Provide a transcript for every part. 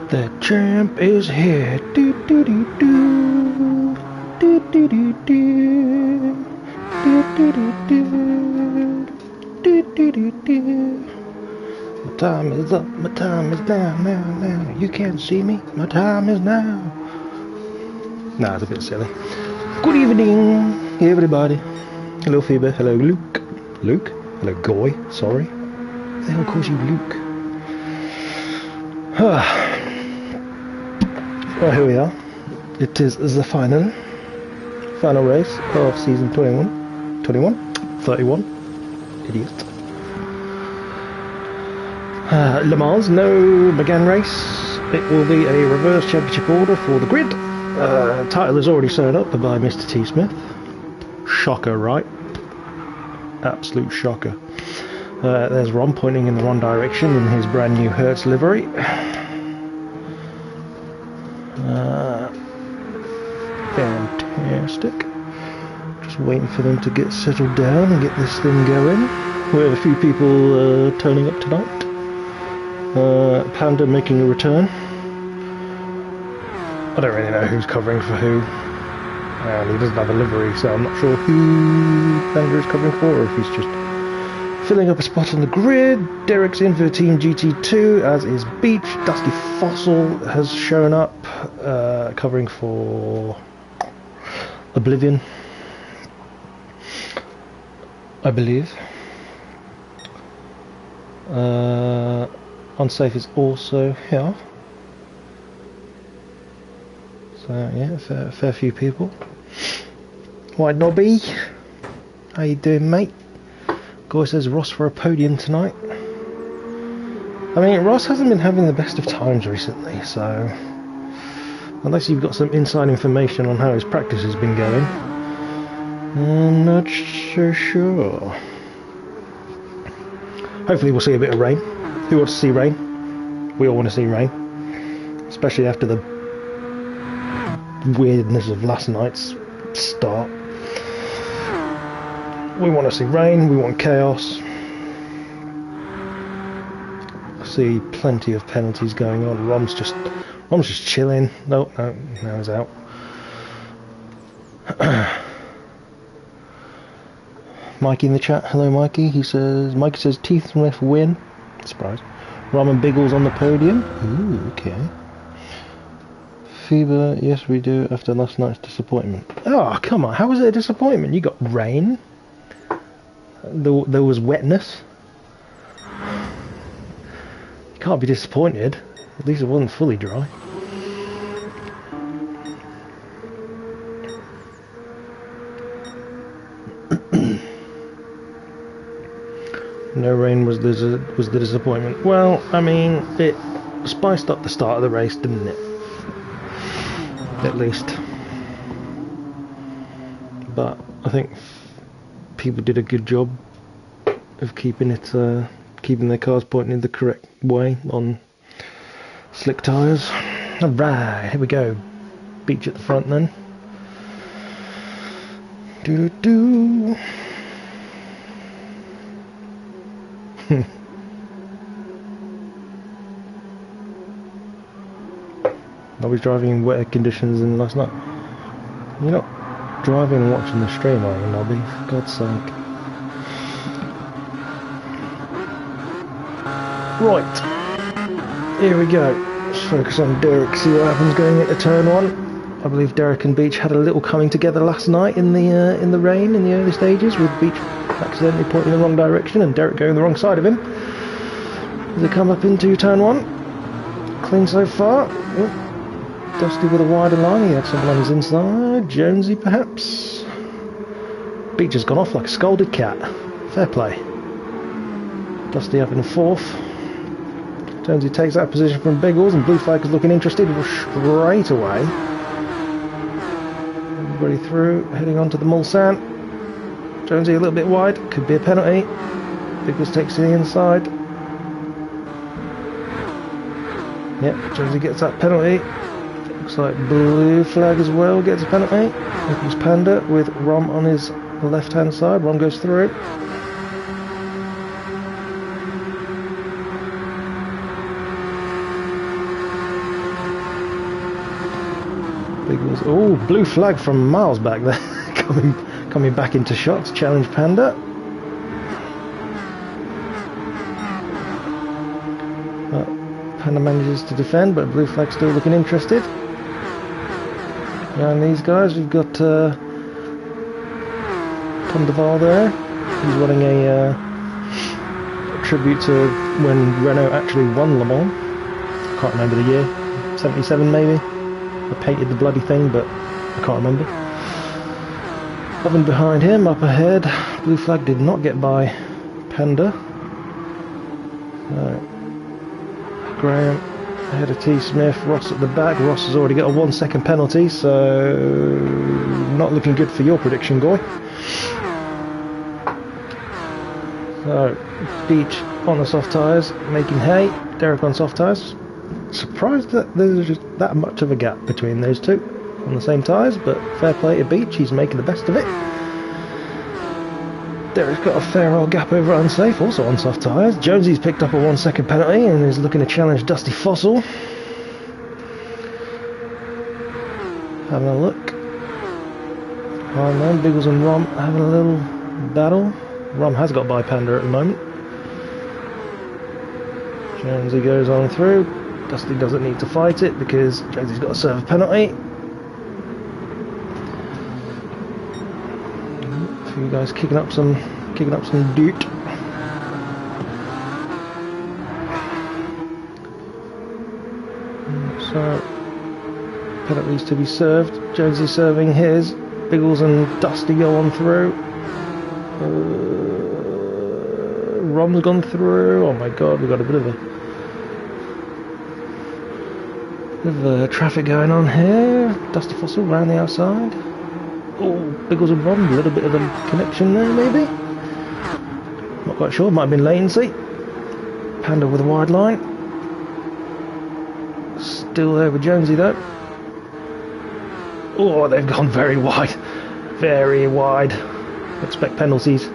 The champ is here. Do do do do. Do do do do. Do do do do. Do do do do. My time is up. My time is now. Now. You can't see me. My time is now. Nah, it's a bit silly. Good evening, everybody. Hello, Phoebe. Hello, Luke. Luke. Hello, Goy. Sorry. Who the hell calls you Luke? Well, here we are. It is the final race of season 31, 31, idiot. Le Mans, no McGann race. It will be a reverse championship order for the grid. Title is already sewn up by Mr. T. Smith. Shocker, right? Absolute shocker. There's Ron pointing in the wrong direction in his brand new Hertz livery. Fantastic. Just waiting for them to get settled down and get this thing going. We have a few people turning up tonight. Panda making a return. I don't really know who's covering for who. And he doesn't have a livery, so I'm not sure who Panda is covering for, or if he's just filling up a spot on the grid. Derek's in for Team GT2, as is Beach. Dusty Fossil has shown up, covering for Oblivion, I believe. Unsafe is also here. So yeah, fair few people. White Nobby, how you doing, mate? Guy says Ross for a podium tonight. I mean, Ross hasn't been having the best of times recently, so unless you've got some inside information on how his practice has been going, I'm not so sure. Hopefully we'll see a bit of rain. Who wants to see rain? We all want to see rain, especially after the weirdness of last night's start. We want to see rain, we want chaos. I see plenty of penalties going on. Rom's just chilling. No, he's out. Mikey in the chat. Hello, Mikey. Mikey says Teeth Smith win. Surprise. Rom and Biggles on the podium. Ooh, okay. Fever, yes we do, after last night's disappointment. Oh, come on, how was it a disappointment? You got rain. There was wetness. You can't be disappointed. At least it wasn't fully dry. No rain was the disappointment. Well, I mean, it spiced up the start of the race, didn't it? At least. But I think people did a good job of keeping their cars pointing in the correct way on slick tyres. Alright, here we go. Beach at the front then. Doo-doo-doo. I was driving in wetter conditions than last night. You're not driving and watching the stream, are you, Nobby? For God's sake. Right. Here we go. Let's focus on Derek, see what happens going into turn 1. I believe Derek and Beach had a little coming together last night in the rain in the early stages, with Beach accidentally pointing in the wrong direction and Derek going the wrong side of him. As they come up into turn 1. Clean so far. Oh. Dusty with a wider line, he had someone on his inside. Jonesy perhaps. Beach has gone off like a scolded cat. Fair play. Dusty up in the 4th. Jonesy takes that position from Biggles, and Blue Flag is looking interested straight away. Everybody through, heading on to the Mulsanne. Jonesy a little bit wide, could be a penalty. Biggles takes to the inside. Yep, Jonesy gets that penalty. Looks like Blue Flag as well gets a penalty. Nicholas Panda with Rom on his left hand side. Rom goes through. Biggles. Oh, Blue Flag from miles back there. coming back into shots. Challenge Panda. Panda manages to defend, but Blue Flag still looking interested. Behind these guys, we've got Tom Duval there. He's running a tribute to when Renault actually won Le Mans. Can't remember the year. 77 maybe. I painted the bloody thing, but I can't remember. Up and behind him, up ahead, Blue Flag did not get by Panda. Graham ahead of T. Smith, Ross at the back. Ross has already got a 1 second penalty, so not looking good for your prediction, Goy. So, Beach on the soft tyres, making hay. Derek on soft tyres. Surprised that there's just that much of a gap between those two on the same tyres, but fair play to Beach, he's making the best of it. Derek's got a fair old gap over at Unsafe, also on soft tyres. Jonesy's picked up a 1 second penalty and is looking to challenge Dusty Fossil. Having a look. Behind them, Biggles and Rom having a little battle. Rom has got by Panda at the moment. Jonesy goes on through. Dusty doesn't need to fight it because Jonesy's got a serve penalty. A few guys kicking up some dirt. So penalties to be served. Jonesy serving his. Biggles and Dusty go on through. Rom's gone through. Oh my god, we've got a bit of traffic going on here. Dusty Fossil round the outside. Oh, Biggles and Rom, a little bit of a connection there maybe. Not quite sure, might have been latency. Panda with a wide line. Still there with Jonesy though. Oh, they've gone very wide. Very wide. Expect penalties.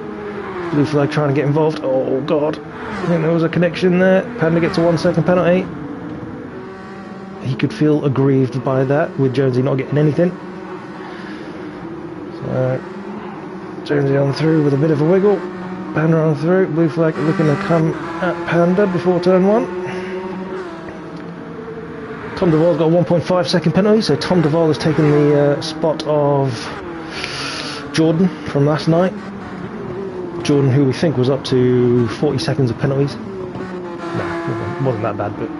Blue Flag trying to get involved. Oh god. I think there was a connection there. Panda gets a 1 second penalty. He could feel aggrieved by that with Jonesy not getting anything. So Jonesy on through with a bit of a wiggle. Panda on through. Blue Flag looking to come at Panda before turn 1. Tom Duval's got a 1.5 second penalty, so Tom Duval has taken the spot of Jordan from last night. Jordan, who we think was up to 40 seconds of penalties. No, it wasn't that bad, but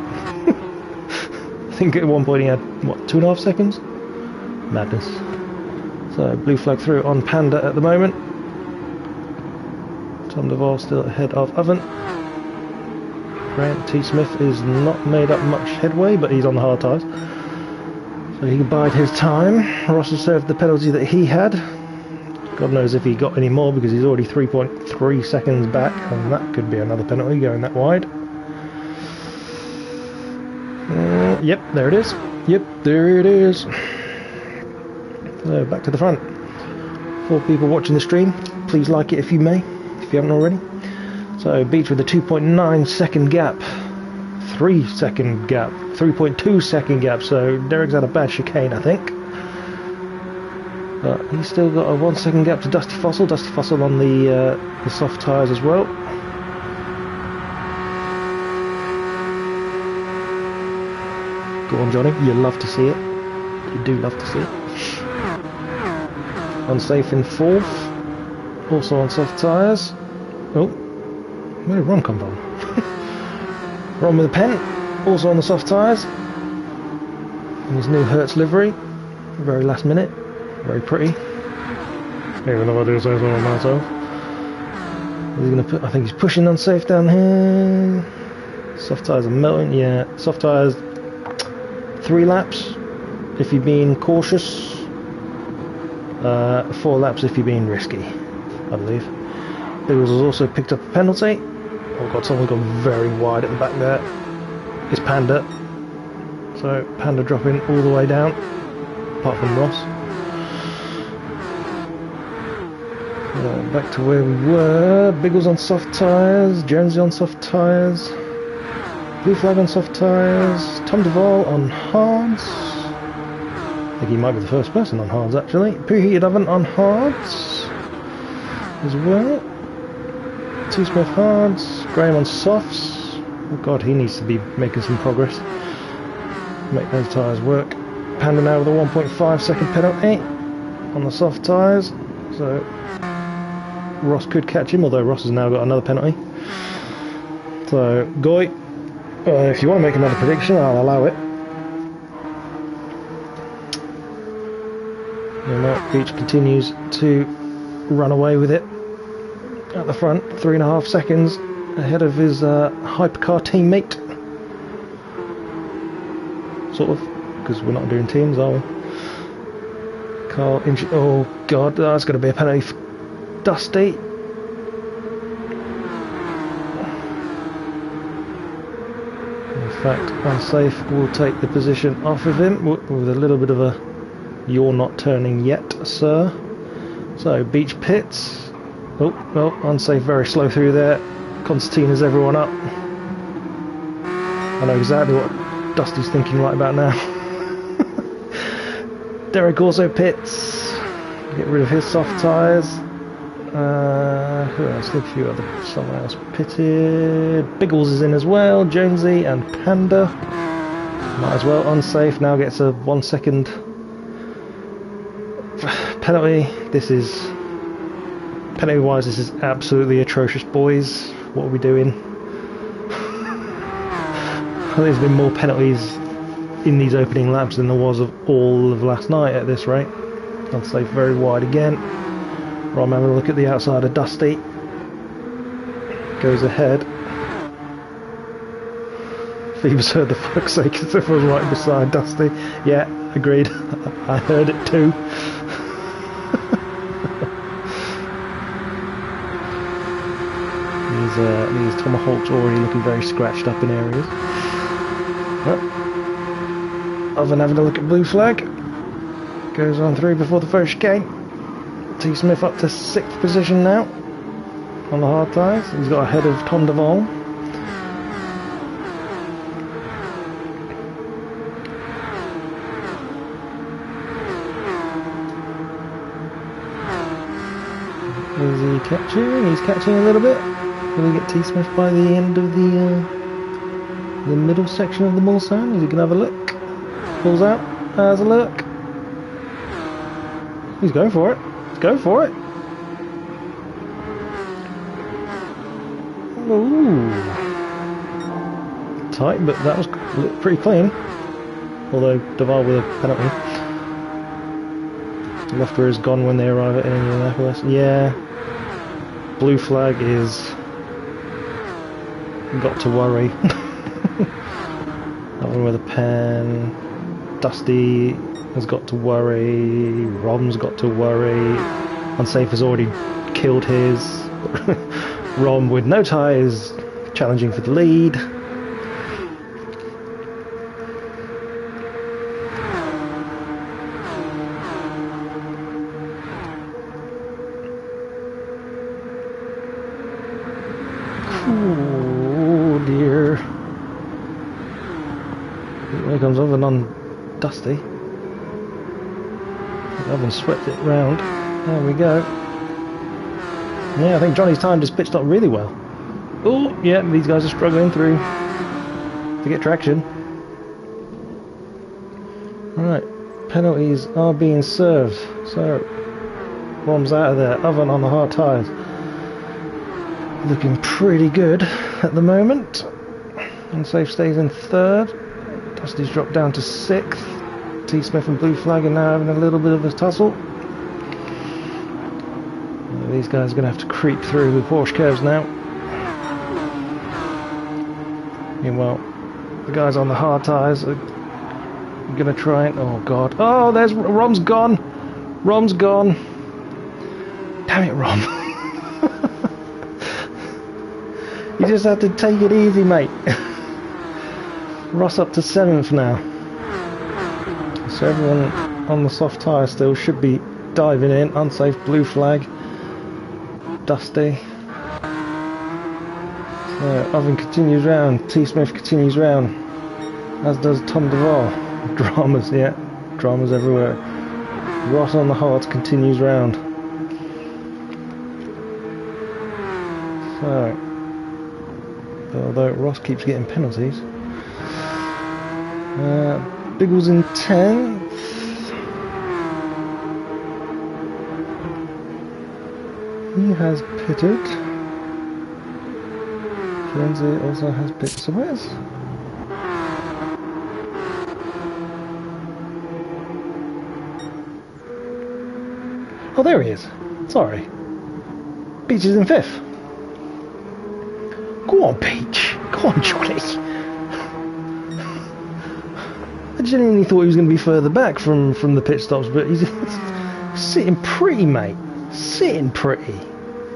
I think at one point he had, what, 2.5 seconds? Madness. So, Blue Flag through on Panda at the moment. Tom Duvall still ahead of Oven. Grant T. Smith is not made up much headway, but he's on the hard tyres, so he can bide his time. Ross has served the penalty that he had. God knows if he got any more, because he's already 3.3 seconds back, and that could be another penalty going that wide. Yep, there it is. Yep, there it is. So back to the front. 4 people watching the stream. Please like it if you may, if you haven't already. So Beach with a 2.9 second gap, 3 second gap, 3.2 second gap. So Derek's had a bad chicane, I think. But he's still got a 1 second gap to Dusty Fossil. Dusty Fossil on the soft tyres as well. Go on, Johnny. You love to see it. You do love to see it. Unsafe in 4th. Also on soft tyres. Oh. Where did Ron come from? Ron with a pen, also on the soft tyres. In his new Hertz livery. Very last minute. Very pretty. Even though I do say so on myself. He's gonna put, I think he's pushing unsafe down here. Soft tyres are melting, yeah. Soft tyres, 3 laps if you're being cautious. 4 laps if you're being risky, I believe. Biggles has also picked up a penalty. Oh god, someone's gone very wide at the back there. It's Panda. So Panda dropping all the way down, apart from Ross. Back to where we were. Biggles on soft tyres, Jonesy on soft tyres, Blue Flag on soft tyres, Tom Duvall on hards. I think he might be the first person on hards actually. Preheated Oven on hards as well. T. Smith hards, Graham on softs. Oh god, he needs to be making some progress. Make those tyres work. Panda now with a 1.5 second penalty on the soft tyres. So Ross could catch him, although Ross has now got another penalty. So Goy, if you want to make another prediction, I'll allow it. Beach continues to run away with it at the front, 3.5 seconds ahead of his hypercar teammate. Sort of, because we're not doing teams, are we? Carl Inch. Oh god, that's going to be a penalty for Dusty. In fact, unsafe will take the position off of him with a little bit of a "you're not turning yet, sir." So Beach pits. Oh, well, unsafe very slow through there. Constantina's everyone up. I know exactly what Dusty's thinking right about now. Derek also pits. Get rid of his soft tyres. Who else? A few other. Someone else pitted. Biggles is in as well. Jonesy and Panda. Might as well. Unsafe now gets a 1 second penalty. This is penalty wise. This is absolutely atrocious, boys. What are we doing? I think there's been more penalties in these opening laps than there was of all of last night at this rate. Unsafe very wide again. Rom having a look at the outside of Dusty. Goes ahead. Phoebus heard the fuck's sake as if I was right beside Dusty. Yeah, agreed. I heard it too. These tomahawks already looking very scratched up in areas. Other than having a look at Blue Flag. Goes on through before the first chicane. T. Smith up to 6th position now on the hard tyres. He's got ahead of Tom Duvall. Is he catching? He's catching a little bit. Will he get T. Smith by the end of the middle section of the Mulsanne? Is he going to have a look? Pulls out, has a look. He's going for it. He's going for it. Ooh. Tight, but that was pretty clean. Although Duval with a penalty. Loughborough is gone when they arrive at Indianapolis. Yeah. Blue flag is got to worry. That one with a pen. Dusty has got to worry. Rom's got to worry. Unsafe has already killed his. Rom with no tyres challenging for the lead. Oh dear. Here comes Oven on Dusty. Oven swept it round. There we go. Yeah, I think Johnny's time just pitched up really well. Oh, yeah, these guys are struggling through to get traction. Right, penalties are being served. So, Rom's out of there. Oven on the hard tyres. Looking pretty good at the moment. Unsafe stays in third. Dusty's dropped down to sixth. T. Smith and Blue Flag are now having a little bit of a tussle. These guys are going to have to creep through the Porsche curves now. Meanwhile, the guys on the hard tyres are going to try and... Oh god. Oh, there's... Rom's gone! Rom's gone! Damn it, Rom. You just have to take it easy, mate. Ross up to 7th now. So everyone on the soft tyre still should be diving in. Unsafe, Blue Flag. Dusty. So Oven continues round. T. Smith continues round. As does Tom Duvall. Dramas, yeah. Dramas everywhere. Ross on the hards continues round. So... although Ross keeps getting penalties. Biggles in 10th. He has pitted. Firenze also has pitted. So where's... Oh, there he is. Sorry. Peach is in 5th. Go on, Peach. Go on, Johnny. I genuinely thought he was going to be further back from the pit stops, but he's sitting pretty, mate. Sitting pretty.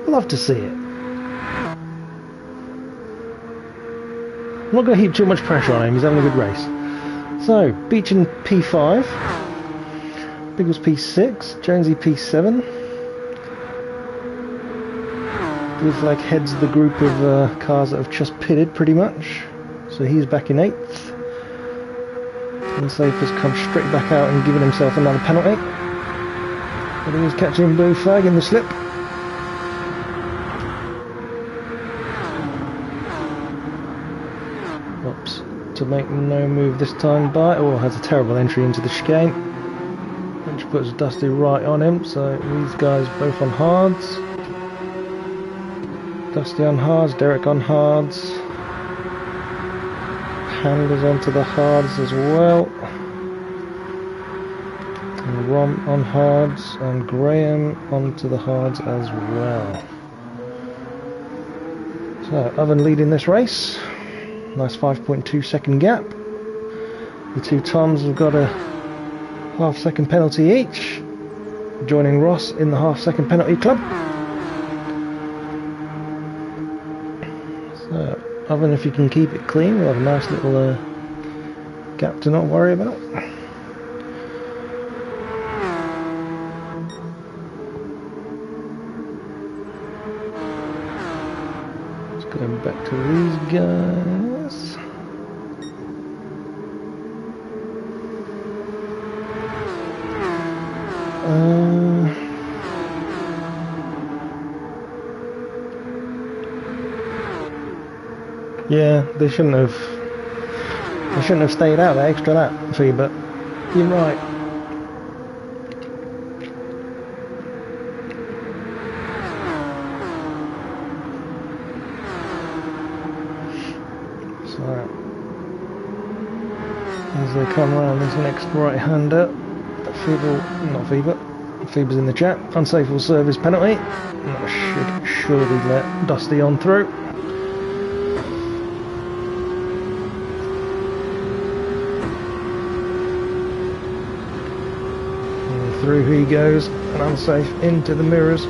Love to see it. I'm not going to heap too much pressure on him. He's having a good race. So, Beach in P5. Biggles P6. Jonesy P7. Blue Flag heads the group of cars that have just pitted, pretty much. So he's back in 8th. Unsafe has come straight back out and given himself another penalty. But he was catching Blue Flag in the slip. Oops. To make no move this time by... Oh, has a terrible entry into the chicane. Which puts Dusty right on him. So these guys both on hards. Dusty on hards, Derek on hards. Handlers onto the hards as well. And Rom on hards, and Graham onto the hards as well. So, Oven leading this race. Nice 5.2 second gap. The two Toms have got a half-second penalty each, joining Ross in the half-second penalty club. So, Oven, if you can keep it clean, we'll have a nice little gap to not worry about. Just going back to these guys. Yeah, they shouldn't have stayed out that extra lap fee, but you're right. So as they come around this next right-hander, Phoebe's in the chat. Unsafe will serve his penalty. That should surely let Dusty on through. And through he goes, and unsafe into the mirrors.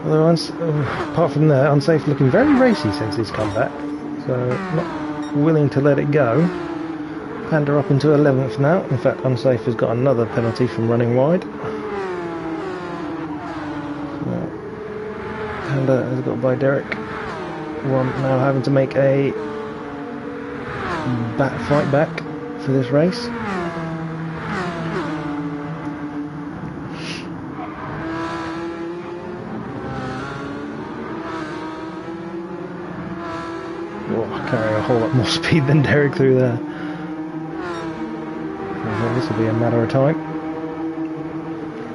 Although, apart from that, Unsafe looking very racy since he's come back, so not willing to let it go. Panda up into 11th now. In fact, Unsafe has got another penalty from running wide. So, Panda has got by Derek. Rom now having to make a fight back for this race. Carrying a whole lot more speed than Derek through there. So this will be a matter of time.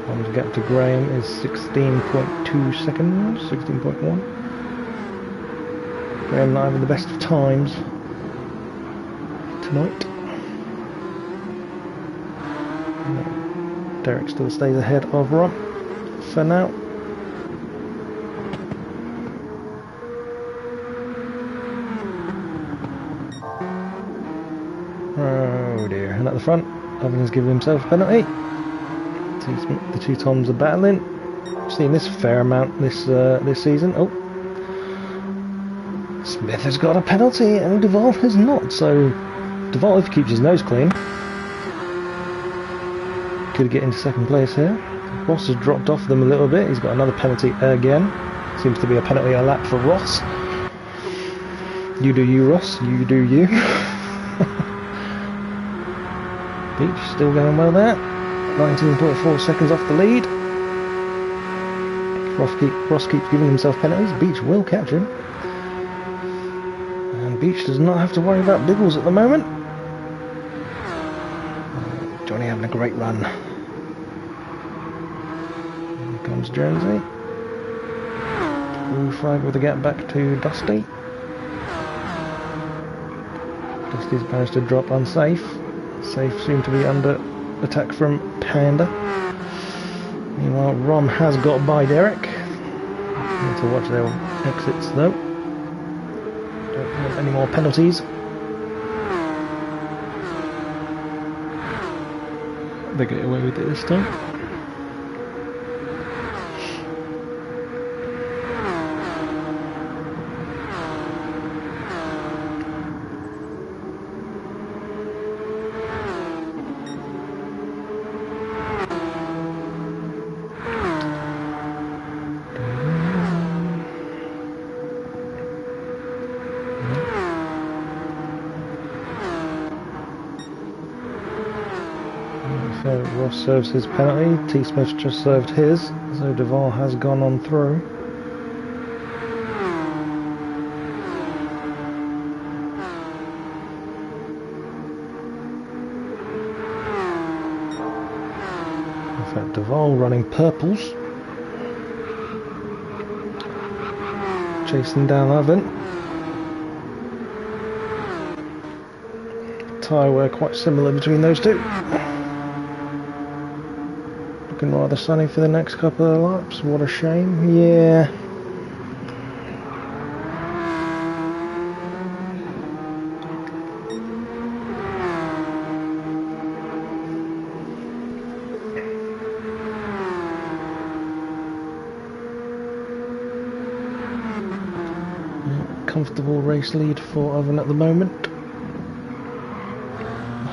Rom's gap to Graham is 16.2 seconds, 16.1. Graham not having the best of times tonight. Derek still stays ahead of Rom for now. Oh dear, and at the front, Evans given himself a penalty. The two Toms are battling. Seen this a fair amount this season. Oh, Smith has got a penalty and Duval has not. So Duval, if he keeps his nose clean, could get into second place here. Ross has dropped off them a little bit. He's got another penalty again. Seems to be a penalty a lap for Ross. You do you, Ross. You do you. Beach still going well there. 19.4 seconds off the lead. Ross keeps giving himself penalties. Beach will catch him. And Beach does not have to worry about Biggles at the moment. Johnny having a great run. Here comes Jonesy. Blue flag with a gap back to Dusty. Dusty's managed to drop Unsafe. Safe seem to be under attack from Panda. Meanwhile, Rom has got by Derek. Need to watch their exits though. Don't want any more penalties. They get away with it this time. So Ross serves his penalty, T. Smith just served his, so Duval has gone on through. In fact, Duval running purples, chasing down Oven. Tyre wear quite similar between those two. Looking rather sunny for the next couple of laps. What a shame. Yeah. Comfortable race lead for Oven at the moment.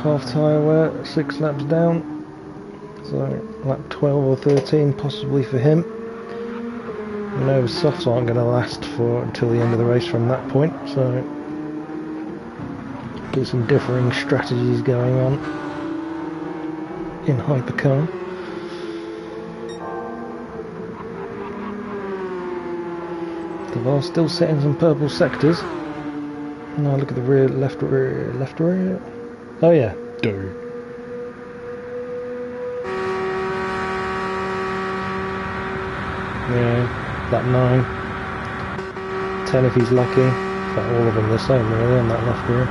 Half tyre wear, 6 laps down. So lap 12 or 13 possibly for him. You know, the softs aren't going to last for until the end of the race from that point, so get some differing strategies going on in hypercar. Duval still setting some purple sectors. Now look at the rear, left rear. Oh yeah, dude. Yeah, lap 9. 10 if he's lucky. In fact, all of them the same really on that left rear.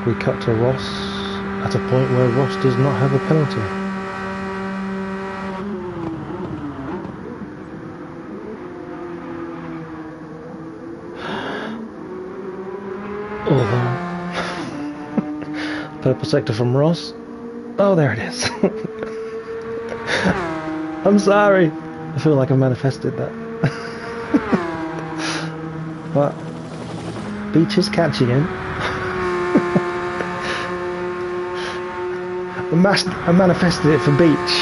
we cut to Ross at a point where Ross does not have a penalty. Although, purple sector from Ross. Oh, there it is. I'm sorry. I feel like I manifested that. But Beach is catching him. I manifested it for Beach.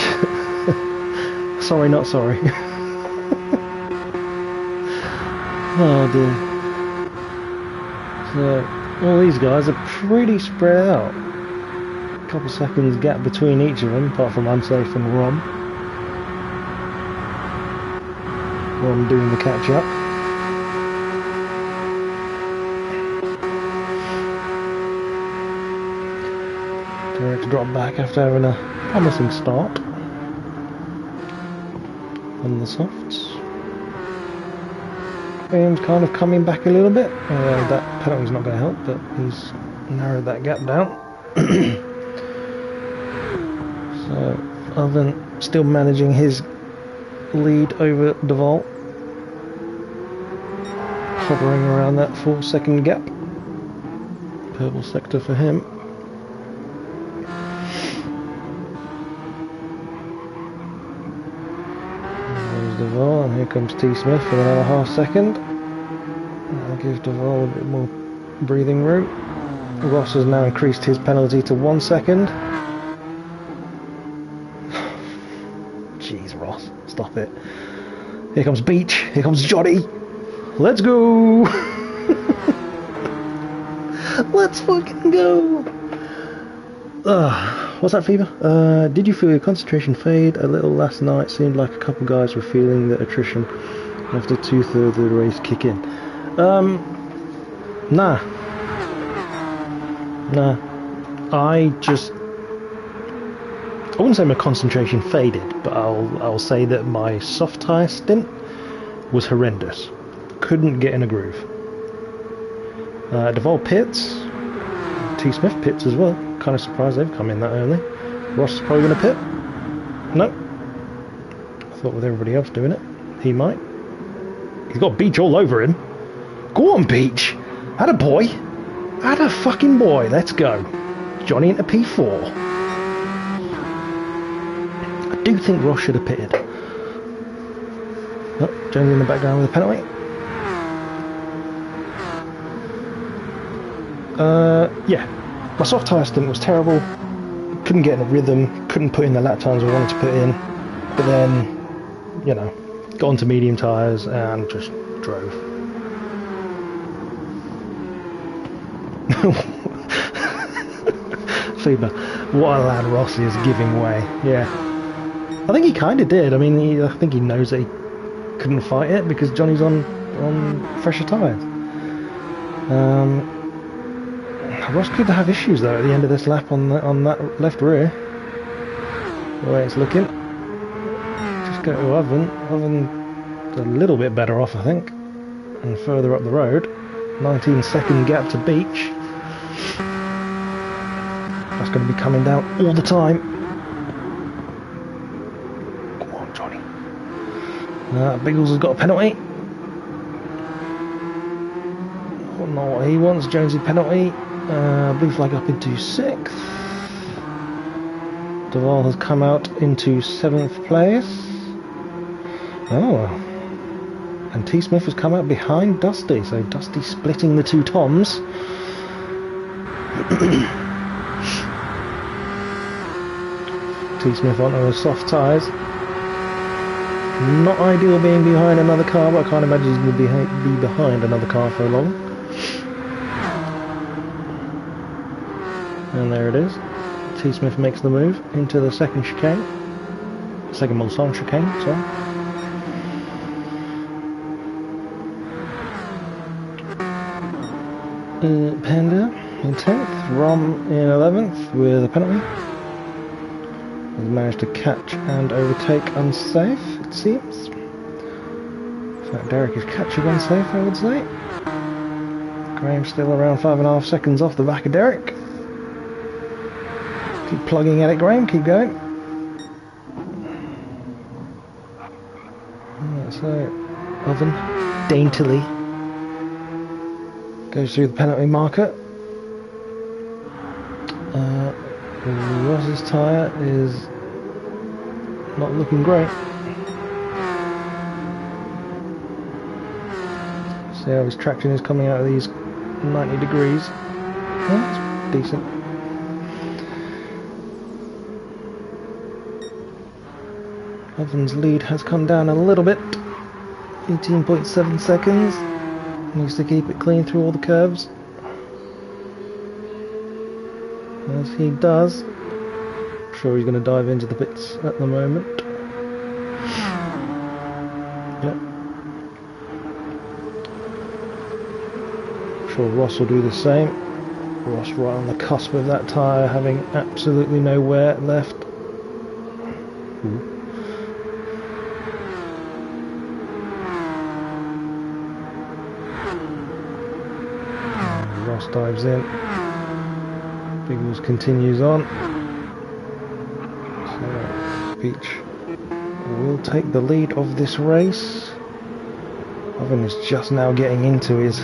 Sorry, not sorry. Oh dear. So, all these guys are pretty spread out. A couple seconds gap between each of them, apart from Unsafe and Rom. Rom doing the catch up. Derek dropped back after having a promising start on the softs. Graham's kind of coming back a little bit. That penalty's not going to help, but he's narrowed that gap down. So, Oven still managing his lead over Duval, hovering around that 4-second gap. Purple sector for him. There's Duval, and here comes T. Smith for another half second. That'll give Duval a bit more breathing room. Ross has now increased his penalty to 1 second. Jeez, Ross, stop it. Here comes Beach, here comes Johnny. Let's go! Let's fucking go! What's that, Fever? Did you feel your concentration fade a little last night? Seemed like a couple guys were feeling the attrition after 2/3 of the race kick in. Nah. I wouldn't say my concentration faded, but I'll say that my soft tyre stint was horrendous. Couldn't get in a groove. Duval pits. T. Smith pits as well. Kind of surprised they've come in that early. Ross is probably going to pit. No. I thought with everybody else doing it, he might. He's got Beach all over him. Go on, Beach. Atta boy. Atta fucking boy. Let's go. Johnny into P4. I do think Ross should have pitted. Oh, Jones in the background with a penalty. Yeah. My soft tyre stint was terrible. Couldn't get in a rhythm. Couldn't put in the lap times I wanted to put in. But then, you know, got onto medium tyres and just drove. Fever. What a lad Ross is giving way. Yeah. I think he kind of did. I mean, I think he knows that he couldn't fight it because Johnny's on fresher tyres. Ross could have issues though at the end of this lap on that left rear. The way it's looking. Just go to Oven. Oven's a little bit better off, I think. And further up the road. 19-second gap to Beach. That's going to be coming down all the time. Come on, Johnny. Biggles has got a penalty. Not what he wants. Jonesy penalty. Blue flag up into 6th. Duval has come out into 7th place. Oh. And T. Smith has come out behind Dusty. So Dusty splitting the two Toms. T. Smith onto the soft tyres. Not ideal being behind another car, but I can't imagine he's going to be behind another car for long. And there it is. T. Smith makes the move into the second chicane. Second Mulsanne chicane, sorry. Panda in 10th, Rom in 11th with a penalty. Has managed to catch and overtake Unsafe, it seems. In fact, Derek is catching Unsafe, I would say. Graham still around 5.5 seconds off the back of Derek. Keep plugging at it, Graham, keep going. Right, so, Oven daintily goes through the penalty marker. Ross's tyre is not looking great. See how his traction is coming out of these 90 degrees. That's decent. Oven's lead has come down a little bit. 18.7 seconds. Needs to keep it clean through all the curves. As he does. I'm sure he's going to dive into the pits at the moment. Yep. I'm sure Ross will do the same. Ross right on the cusp of that tyre, having absolutely no wear left. Ooh. Ross dives in. Biggles continues on. So Beach will take the lead of this race. Oven is just now getting into his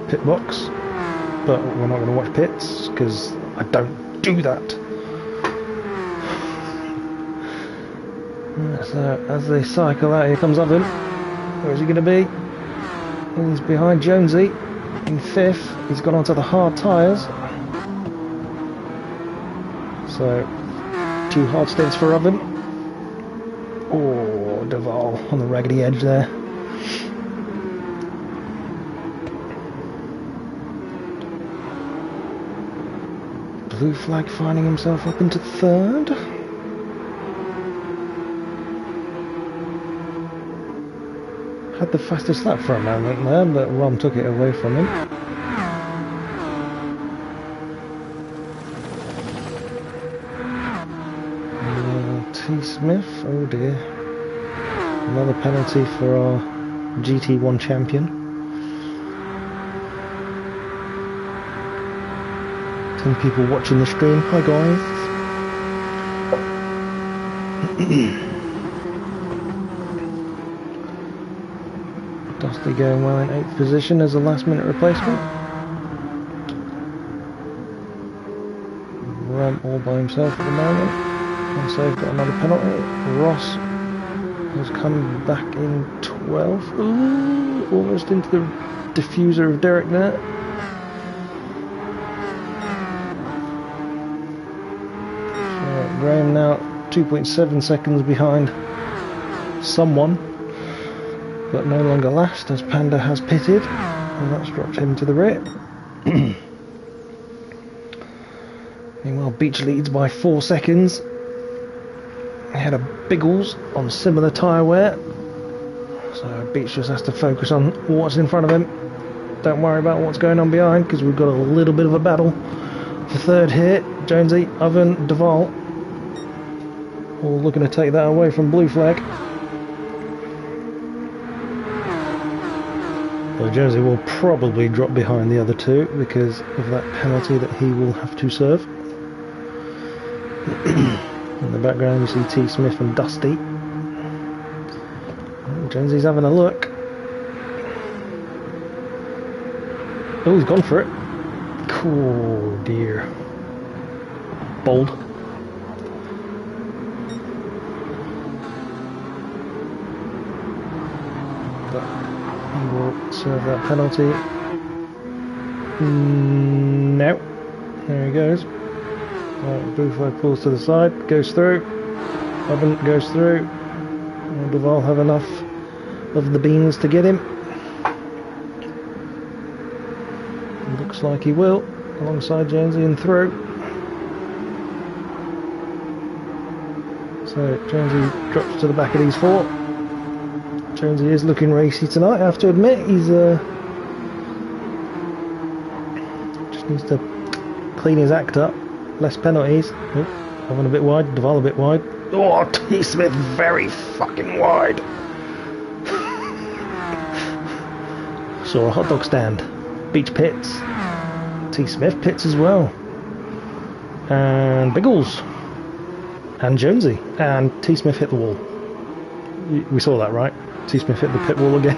pit box, but we're not going to watch pits because I don't do that. So as they cycle out, here comes Oven. Where is he going to be? He's behind Jonesy in 5th. He's gone onto the hard tyres. So 2 hard stints for Oven. Oh, Duval on the raggedy edge there. Blue Flag finding himself up into 3rd. Had the fastest lap for a moment there, but Rom took it away from him. T. Smith, oh dear. Another penalty for our GT1 champion. 10 people watching the stream. Hi guys. Dusty going well in 8th position as a last minute replacement. Rum all by himself at the moment. And so we've got another penalty. Ross has come back in 12th. Ooh, almost into the diffuser of Derek there. So Graham now 2.7 seconds behind someone, but no longer last as Panda has pitted, and that's dropped him to the rear. Meanwhile, Beach leads by 4 seconds. Ahead of Biggles on similar tyre wear, so Beach just has to focus on what's in front of him. Don't worry about what's going on behind, because we've got a little bit of a battle for 3rd here. Jonesy, Oven, Duval all looking to take that away from Blue Flag. Well, Jonesy will probably drop behind the other 2 because of that penalty that he will have to serve. In the background you see T. Smith and Dusty. Jonesy's having a look. Oh, he's gone for it. Oh dear. Bold. But he will serve that penalty. No. There he goes. Blue Flag pulls to the side, goes through. Oven goes through. Will Duval have enough of the beans to get him? Looks like he will, alongside Jonesy and through. So Jonesy drops to the back of these 4. Jonesy is looking racy tonight, I have to admit. He's just needs to clean his act up. Less penalties. Oh, Oven a bit wide, Duval a bit wide. Oh, T. Smith very fucking wide. Saw a hot dog stand. Beach pits. T. Smith pits as well. And Biggles. And Jonesy. And T. Smith hit the wall. We saw that, right? T. Smith hit the pit wall again.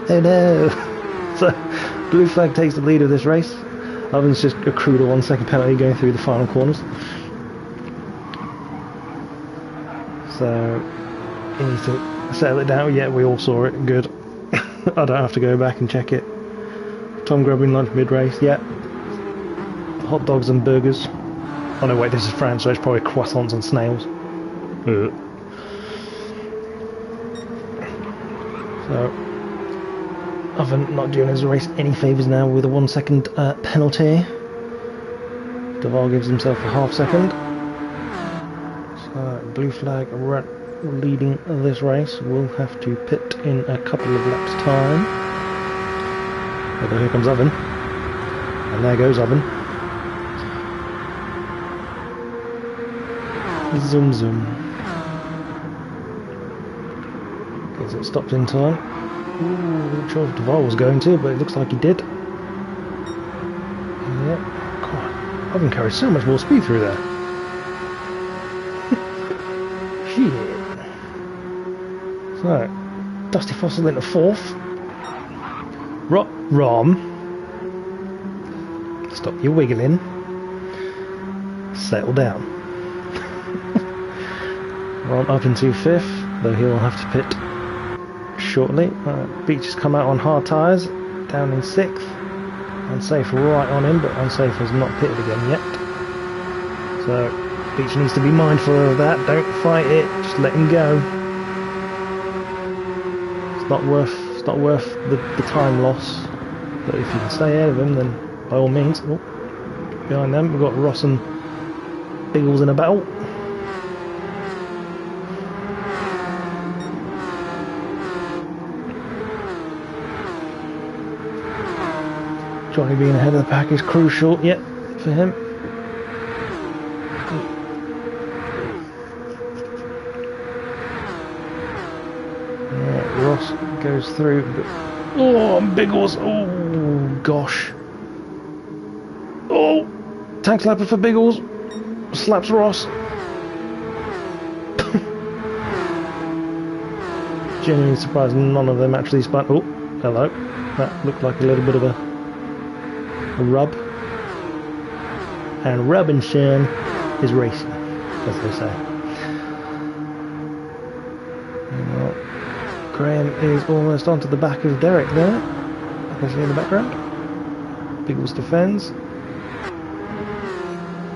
Oh no! So, blue flag takes the lead of this race. Ovens just accrued a 1 second penalty going through the final corners. So, he needs to settle it down. Yeah, we all saw it. Good. I don't have to go back and check it. Tom grabbing lunch mid-race. Yeah. Hot dogs and burgers. Oh no, wait, this is France, so it's probably croissants and snails. So, Oven not doing his race any favours now with a 1 second penalty. Duval gives himself a half second. So, blue flag leading this race will have to pit in a couple of laps' time. Although here comes Oven. And there goes Oven. Zoom zoom. Gets it stopped in time. Ooh, not sure if Duval was going to, but it looks like he did. Yeah. God, Oven carried so much more speed through there. Shit. So, Dusty Fossil into fourth. Rom. Stop your wiggling. Settle down. Rom up into fifth, though he'll have to pit shortly. Beach has come out on hard tyres, down in sixth. Unsafe right on him, but Unsafe has not pitted again yet. So Beach needs to be mindful of that. Don't fight it, just let him go. It's not worth the time loss. But if you can stay ahead of him, then by all means. Oh, behind them we've got Ross and Biggles in a battle. Johnny being ahead of the pack is crucial, yep, for him. Right, Ross goes through, but oh, Biggles, oh gosh. Oh, tank slapper for Biggles, slaps Ross. Genuinely surprised none of them actually spun. Oh, hello. That looked like a little bit of a rub. And Robinson is racing, as they say. Well, Graham is almost onto the back of Derek there. I can see in the background. Biggles defends.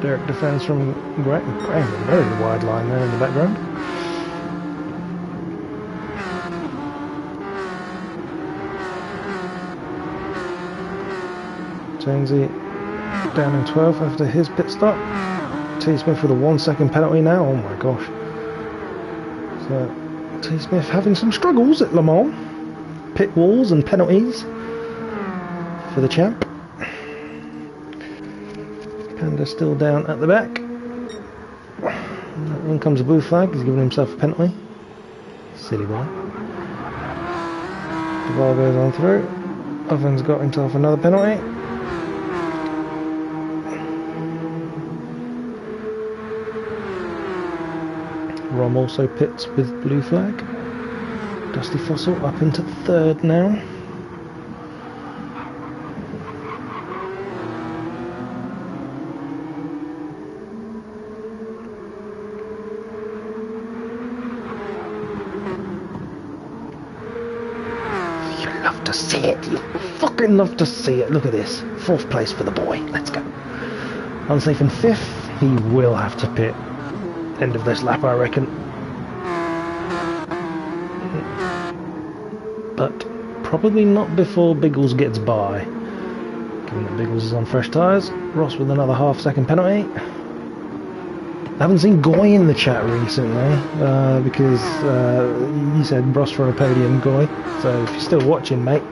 Derek defends from Graham. Graham, a very wide line there in the background. Jonesy down in 12th after his pit stop. T. Smith with a 1 second penalty now. Oh my gosh. So T. Smith having some struggles at Le Mans. Pit walls and penalties for the champ. Panda still down at the back. In comes a blue flag. He's giving himself a penalty. Silly boy. Duval goes on through. Oven's got himself another penalty. Rom also pits with blue flag. Dusty Fossil up into third now. You love to see it. You fucking love to see it. Look at this. Fourth place for the boy. Let's go. Unsafe in fifth. He will have to pit. End of this lap, I reckon. But probably not before Biggles gets by. Given that Biggles is on fresh tyres. Ross with another half second penalty. I haven't seen Goy in the chat recently, because you said Ross for a podium, Goy. So if you're still watching, mate,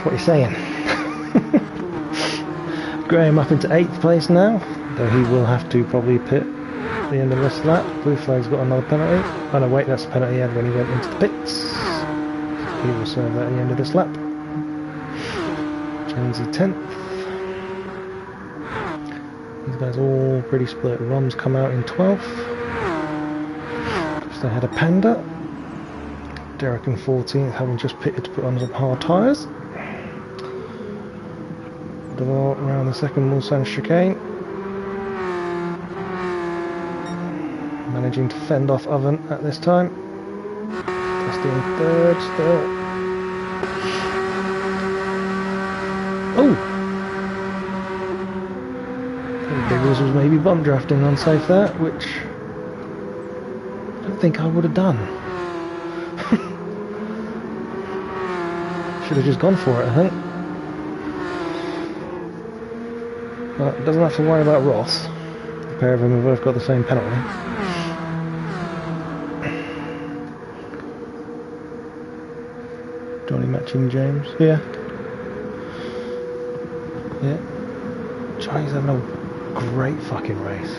what are you saying? Graham up into 8th place now. Though he will have to probably pit at the end of this lap. Blue flag's got another penalty. Oh no, wait, that's the penalty he had when he went into the pits. So he will serve that at the end of this lap. Jonesy 10th. guys all pretty split. Rom's come out in 12th. Just ahead of Panda. Derek in 14th, having just pitted to put on some hard tyres. Deval around the second Mulsanne chicane. Managing to fend off Oven at this time. Dusty in third still. Oh! I think Biggles was maybe bump drafting unsafe there, which I don't think I would have done. Should have just gone for it, I think. But doesn't have to worry about Ross. The pair of them have both got the same penalty. Johnny matching James. Yeah. Yeah. Johnny's having a great fucking race.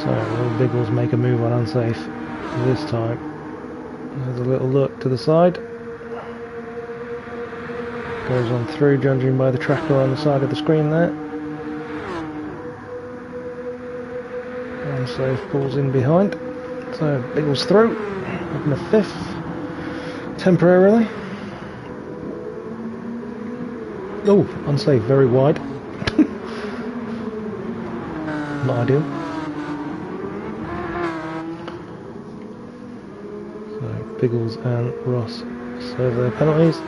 So, will Biggles make a move on unsafe this time? There's a little look to the side. Goes on through, judging by the tracker on the side of the screen there. Unsafe pulls in behind. So, Biggles through. Up in the 5th. Temporarily. Oh, unsafe, very wide. Not ideal. Biggles and Ross serve their penalties.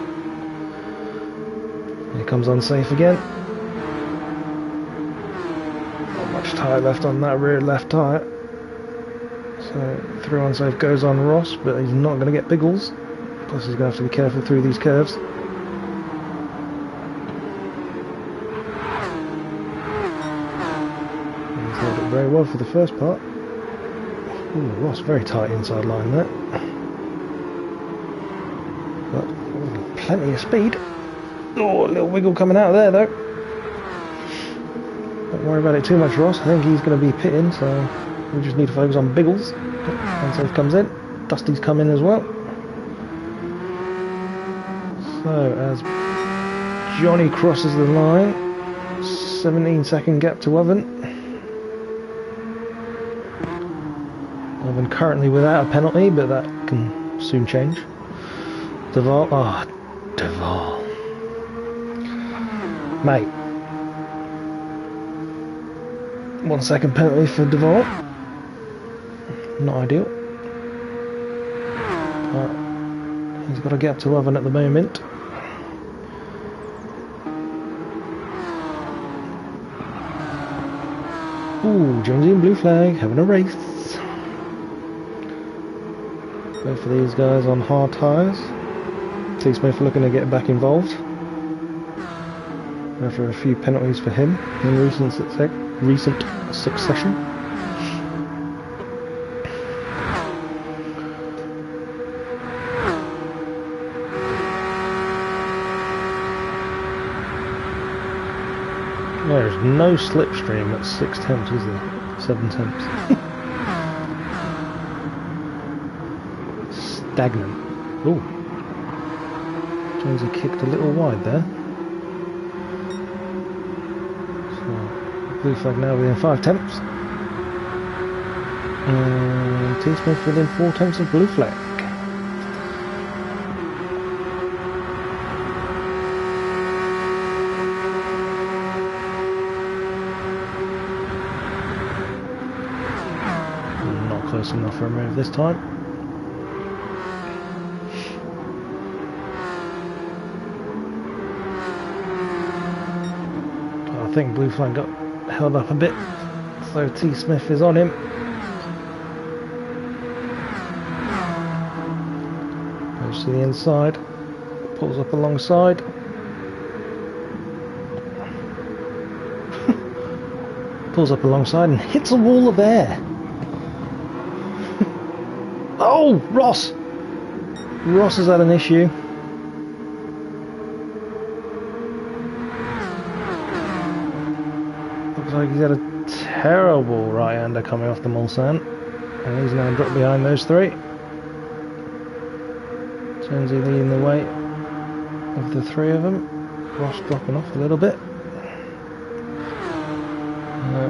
Here comes unsafe again. Not much tyre left on that rear left tyre. So through unsafe goes on Ross, but he's not going to get Biggles. Plus he's going to have to be careful through these curves. He's held it very well for the first part. Ooh, Ross very tight inside line there. But plenty of speed. Oh, a little wiggle coming out of there though. Don't worry about it too much, Ross. I think he's going to be pitting, so we just need to focus on Biggles. Unsafe comes in. Dusty's come in as well. So as Johnny crosses the line, 17-second gap to Oven. Oven currently without a penalty, but that can soon change. Deval, oh, Deval. Mate. 1 second penalty for Deval. Not ideal. But he's got to get up to Oven at the moment. Ooh, Jonesy and Blue Flag having a race. Both of these guys on hard tyres. T. Smith looking to get back involved after a few penalties for him in recent succession. There's no slipstream at 6 temps, is there? 7 temps. Stagnant. Ooh. Jonesy kicked a little wide there. So, Blue Flag now within 5 temps. And T. Smith within 4 temps of Blue Flag. Not close enough for a move this time. I think Blue Flag got held up a bit, so T. Smith is on him. Goes to the inside, pulls up alongside. Pulls up alongside and hits a wall of air. Oh, Ross! Ross has had an issue. Looks like he's had a terrible right-hander coming off the Mulsanne, and he's now dropped behind those three. Jonesy leading the way of the three of them. Ross dropping off a little bit.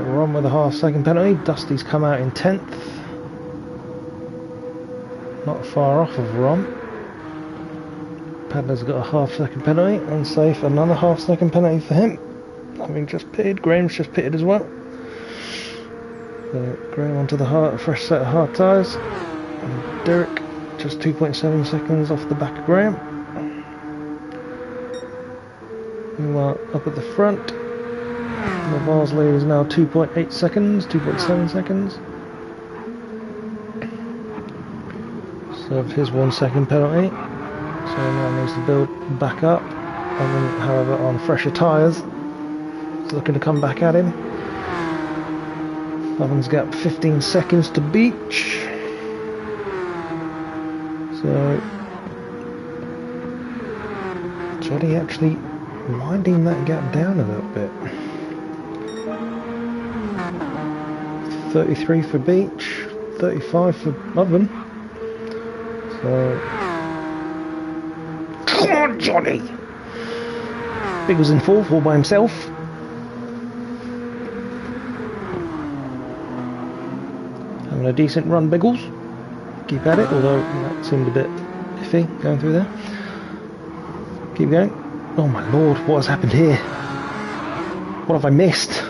Ron with a half-second penalty. Dusty's come out in 10th. Not far off of Ron. Padler's got a half-second penalty. Unsafe, another half-second penalty for him. Having just pitted. Graham's just pitted as well. So Graham onto the fresh set of hard tyres. And Derek just 2.7 seconds off the back of Graham. Meanwhile, up at the front, Navarre's lead is now 2.8 seconds, 2.7 seconds. Served his 1 second penalty, so now needs to build back up. And then, however, on fresher tyres, he's looking to come back at him. Oven's got 15 seconds to beach. So Jolly actually winding that gap down a little bit. 33 for Beach, 35 for Oven. So come on, Johnny! Biggles in fourth, all by himself. Having a decent run, Biggles. Keep at it, although that seemed a bit iffy going through there. Keep going. Oh my lord, what has happened here? What have I missed?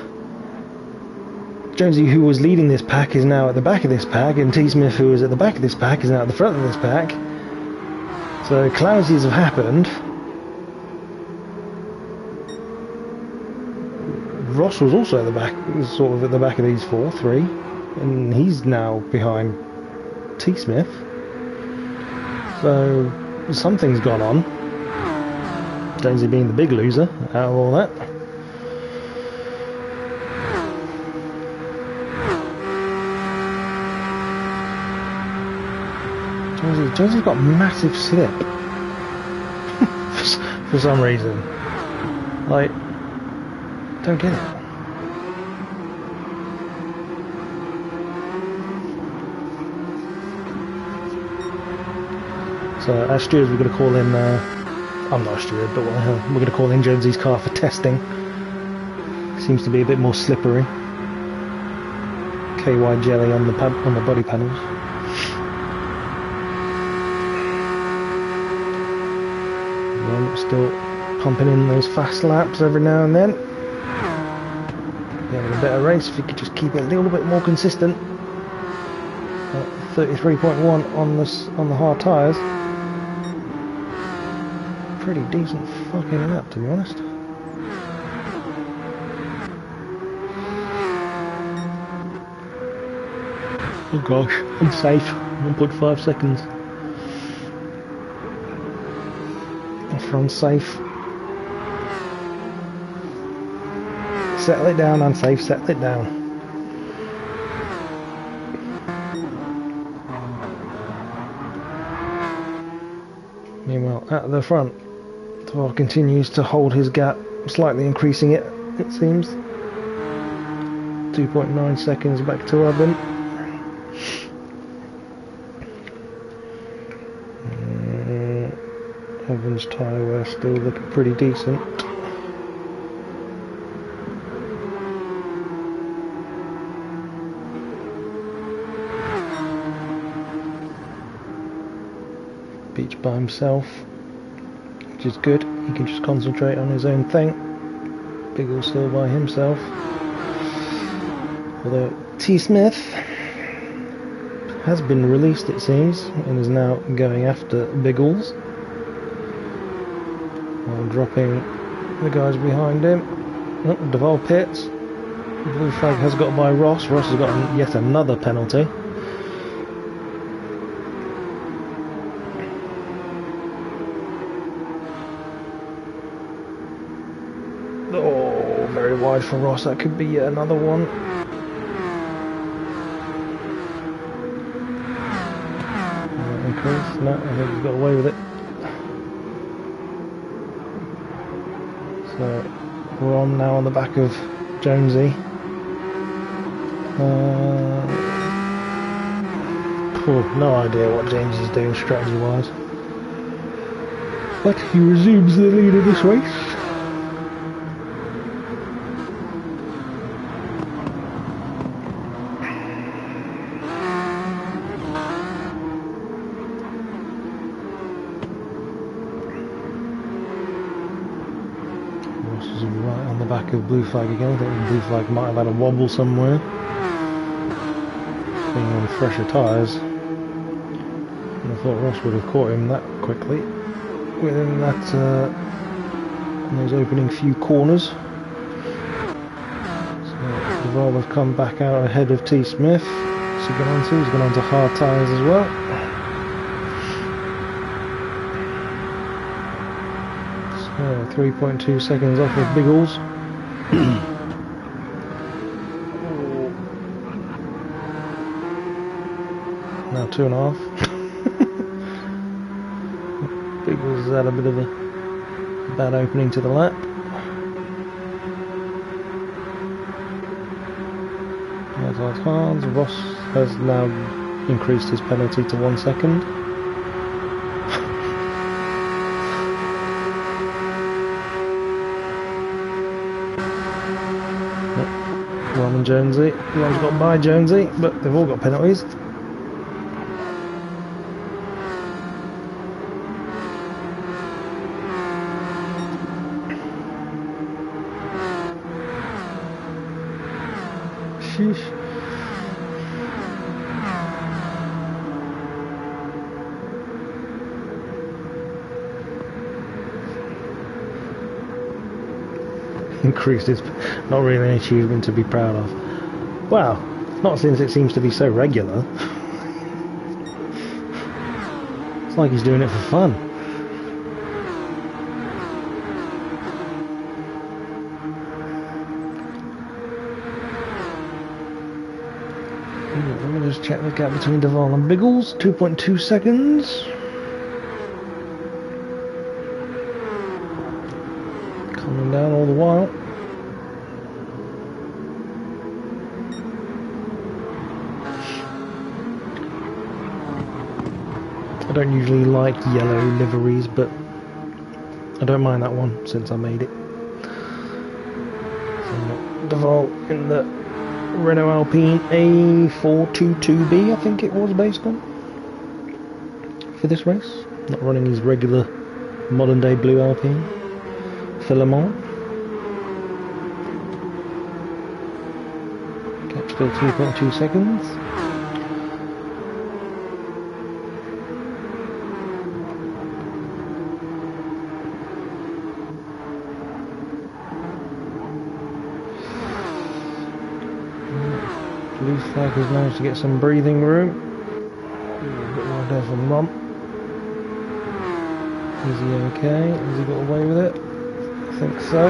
Jonesy, who was leading this pack, is now at the back of this pack, and T. Smith, who was at the back of this pack, is now at the front of this pack. So calamities have happened. Ross was also at the back, sort of at the back of these three, and he's now behind T. Smith. So something's gone on. Jonesy being the big loser out of all that. Jonesy's got massive slip for some reason. Like, don't get it. So as stewards, we're going to call in. I'm not a steward, but what the hell? We're going to call in Jonesy's car for testing. Seems to be a bit more slippery. KY jelly on the body panels. Still pumping in those fast laps every now and then. Having a better race if you could just keep it a little bit more consistent. 33.1 on the hard tyres. Pretty decent fucking lap, to be honest. Oh gosh, I'm safe. 1.5 seconds. Unsafe. Settle it down, unsafe, settle it down. Meanwhile, at the front, Thor continues to hold his gap, slightly increasing it, it seems. 2.9 seconds back to Oven. Oven's tyre wear still looking pretty decent. Beach by himself, which is good. He can just concentrate on his own thing. Biggle still by himself. Although T. Smith has been released, it seems, and is now going after Biggles. While dropping the guys behind him. Oh, Duval pits. The blue flag has got by Ross. Ross has got yet another penalty. Oh, very wide for Ross. That could be yet another one. Increase? No, I think he's got away with it. So we're on now on the back of Jonesy. No idea what James is doing strategy-wise. But he resumes the lead of this race. Ross is right on the back of blue flag again. I think blue flag might have had a wobble somewhere. Being on fresher tyres. And I thought Ross would have caught him that quickly within that those opening few corners. So Duval have come back out ahead of T. Smith. What's he gone on to? He's gone on to hard tyres as well. So 3.2 seconds off of Biggles. Now 2.5. Biggles has had a bit of a bad opening to the lap. Hard. Ross has now increased his penalty to 1 second. Ron and Jonesy. Ron's got by Jonesy, but they've all got penalties. Sheesh. Increased is not really an achievement to be proud of. Well, not since it seems to be so regular. It's like he's doing it for fun. Let me just check the gap between Duval and Biggles. 2.2 seconds. Coming down all the while. I don't usually like yellow liveries, but I don't mind that one since I made it. So Duval in the Renault Alpine A422B, I think it was based on, for this race. Not running his regular modern day blue Alpine for Le Mans. Gap still 2.2 seconds. Blue flag has managed to get some breathing room. A bit more there from Ron. Is he okay? Has he got away with it? I think so.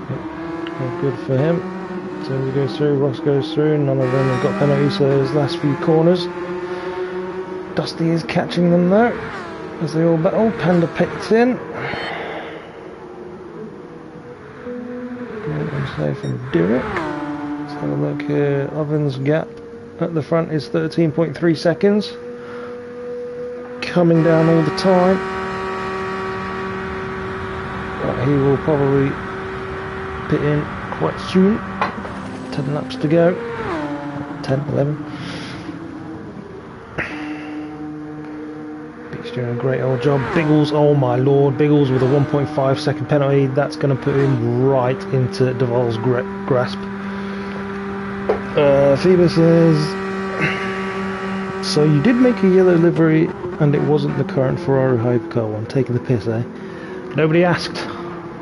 Yep. Good for him. So he goes through, Ross goes through, none of them have got penalties, so those last few corners. Dusty is catching them though, as they all battle. Panda pits in. Safe and Derek. Let's have a look here. Oven's gap at the front is 13.3 seconds. Coming down all the time. But he will probably pit in quite soon. 10 laps to go. 10, 11. Doing a great old job. Biggles, oh my lord, Biggles with a 1.5 second penalty. That's going to put him right into Duval's grasp. Phoebe says, so you did make a yellow livery and it wasn't the current Ferrari hypercar one. Taking the piss, eh? Nobody asked.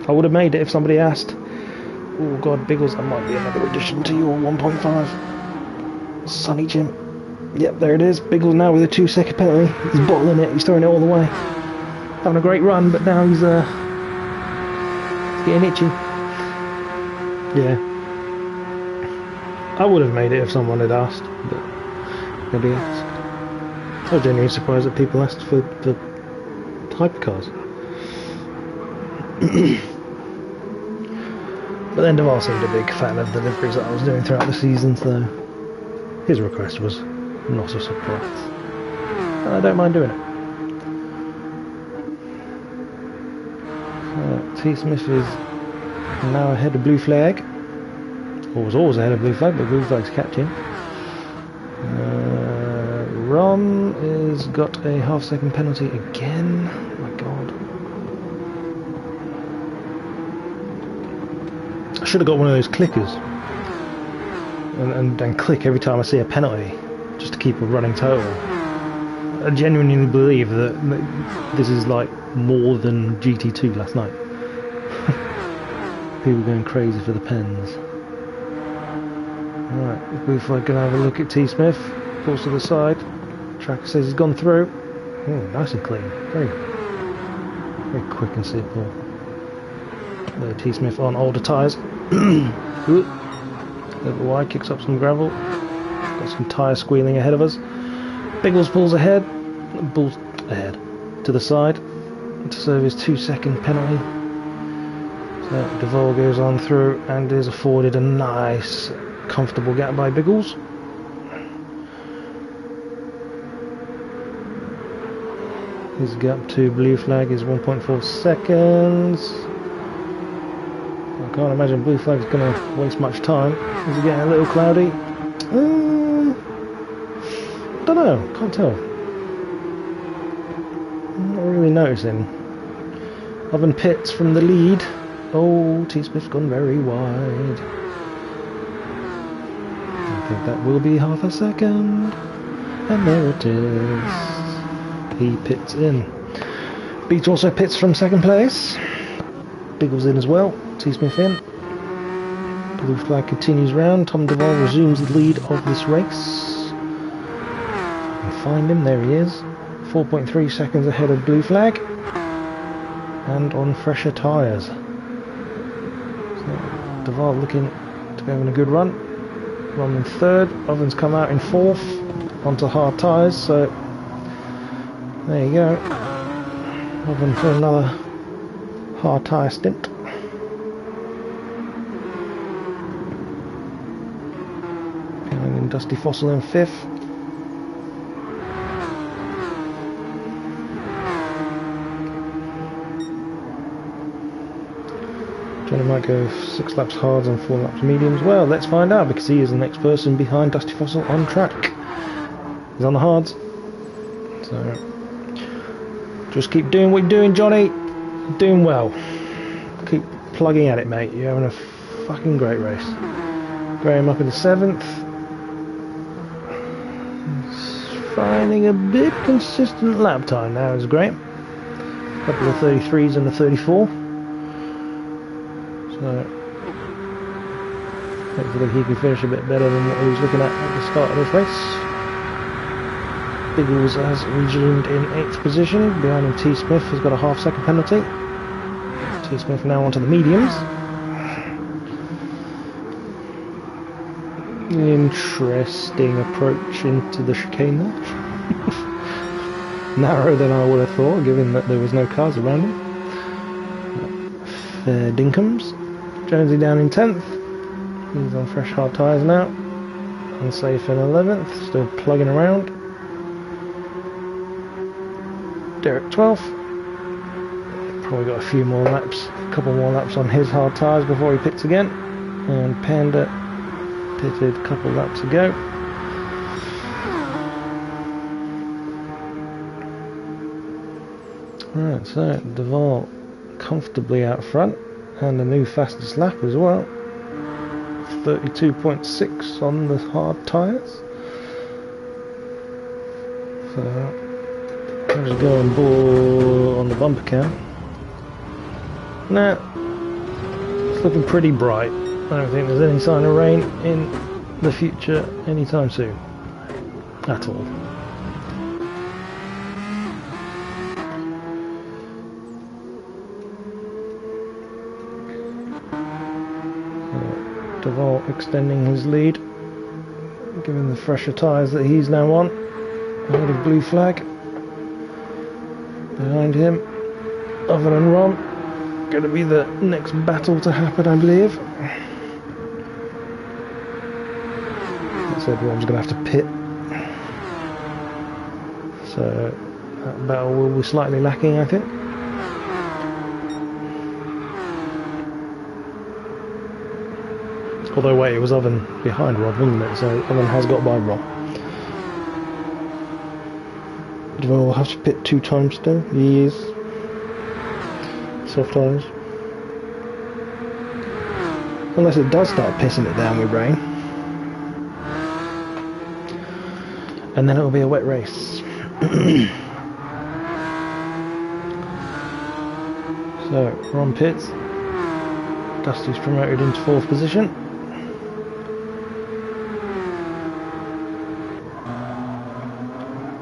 I would have made it if somebody asked. Oh god, Biggles, that might be another addition to your 1.5. Sunny Jim. Yep, there it is. Biggles now with a 2 second penalty. He's bottling it, he's throwing it all the way. Having a great run, but now he's getting itchy. Yeah. I would have made it if someone had asked, but nobody asked. I was genuinely surprised that people asked for hypercars. But then Duval seemed a big fan of the deliveries that I was doing throughout the season, so his request was not a surprise. And I don't mind doing it. T. Smith is now ahead of Blue Flag. Or was always ahead of Blue Flag, but Blue Flag's captain. Rom has got a half-second penalty again. Oh my god. I should have got one of those clickers. And click every time I see a penalty, just to keep a running total. I genuinely believe that this is like more than GT2 last night. People going crazy for the pens. Alright, Blue Flag gonna have a look at T. Smith. Pulls to the side. Tracker says he's gone through. Oh, nice and clean. Very quick and simple. T. Smith on older tyres. Over wide, kicks up some gravel. Got some tyre squealing ahead of us. Biggles pulls ahead. Bulls ahead. To the side. To serve his 2-second penalty. So Duval goes on through and is afforded a nice, comfortable gap by Biggles. His gap to Blue Flag is 1.4 seconds. I can't imagine Blue Flag's going to waste much time. Is it getting a little cloudy? Don't know, can't tell. Not really noticing. Oven pits from the lead. Oh, T. Smith's gone very wide. I think that will be half a second. And there it is. He pits in. Beach also pits from second place. Biggles in as well. T. Smith in. Blue Flag continues round. Tom Duval resumes the lead of this race. And find him, there he is. 4.3 seconds ahead of Blue Flag. And on fresher tyres. So Duval looking to be having a good run. Ron in third. Oven's come out in fourth. Onto hard tyres, so there you go. Oven for another hard tyre stint. And Dusty Fossil in fifth. Johnny might go 6 laps hards and 4 laps mediums. Well, let's find out, because he is the next person behind Dusty Fossil on track. He's on the hards. So just keep doing what you're doing, Johnny. You're doing well. Keep plugging at it, mate. You're having a fucking great race. Graham up in the 7th. He's finding a bit consistent lap time now, is Graham. A couple of 33s and a 34. So hopefully he can finish a bit better than what he was looking at the start of this race. Biggles has resumed in 8th position. Behind him, T. Smith has got a half-second penalty. T. Smith now onto the mediums. Interesting approach into the chicane there. Narrower than I would have thought, given that there was no cars around him. Fair dinkums. Jonesy down in 10th. He's on fresh hard tyres now. Unsafe in 11th. Still plugging around. Derek 12th. Probably got a few more laps, a couple more laps on his hard tyres before he pits again. And Panda pitted a couple laps ago. Right, so Duval comfortably out front, and the new fastest lap as well. 32.6 on the hard tyres. So let's go on board on the bumper cam. Nah, it's looking pretty bright. I don't think there's any sign of rain in the future anytime soon. At all. Duval extending his lead, given the fresher tyres that he's now on. Ahead of Blue Flag. Behind him, Oven and Ron going to be the next battle to happen, I believe. So everyone's going to have to pit. So that battle will be slightly lacking, I think. Although wait, it was Oven behind Rob, wasn't it? So Oven has got by Rob. Duval will have to pit 2 times still. He is. Soft tyres. Unless it does start pissing it down with rain. And then it'll be a wet race. So, we're on pits. Dusty's promoted into 4th position.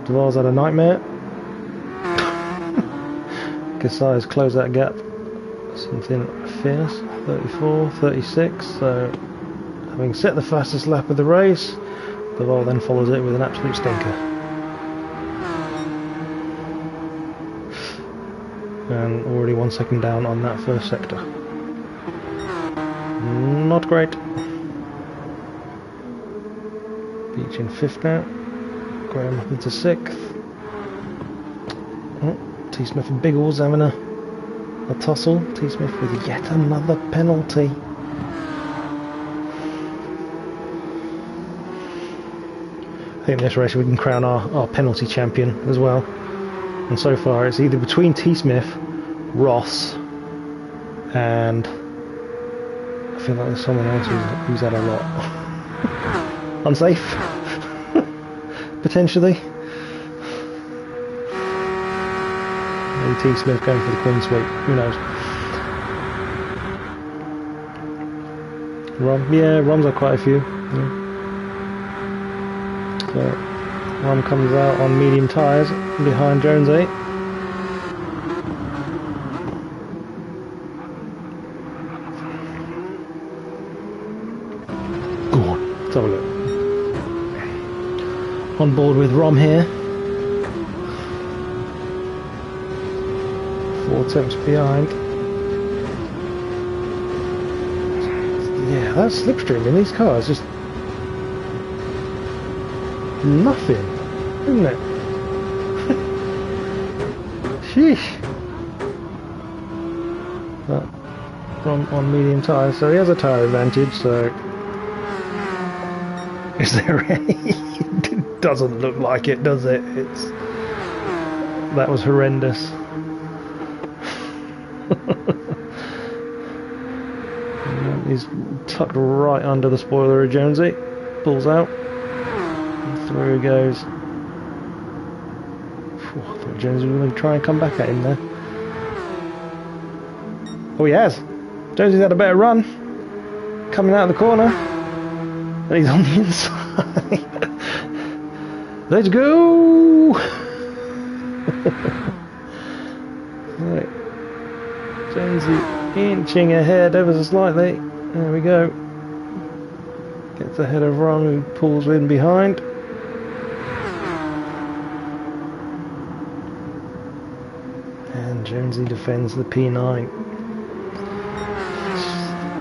Duval's had a nightmare. Kasai's closed that gap. Something fierce. 34, 36. So, having set the fastest lap of the race, Duval then follows it with an absolute stinker. And already 1 second down on that first sector. Not great. Beach in 5th now. Graham up into 6th. Oh, T. Smith and Biggles having a tussle. T. Smith with yet another penalty. I think this race we can crown our penalty champion as well. And so far it's either between T. Smith, Ross, and I feel like there's someone else who's had a lot. Unsafe? Potentially. Maybe T. Smith going for the clean sweep, who knows. Rom, yeah, Rom's had quite a few. Yeah. So, Rom comes out on medium tyres behind Jonesy. Go on, let's have a look. On board with Rom here. 4 attempts behind. Yeah, that slipstream in these cars just nothing, isn't it? Sheesh. But Rom on medium tyres, so he has a tyre advantage, so is there any? It doesn't look like it, does it? That was horrendous. He's tucked right under the spoiler of Jonesy. Pulls out. And through he goes. I thought Jonesy was going to try and come back at him there. Oh, he has. Jonesy's had a better run. Coming out of the corner. And he's on the inside. Let's go! Right. Jonesy inching ahead ever so slightly. There we go. Gets ahead of Ron, who pulls in behind. And Jonesy defends the P9.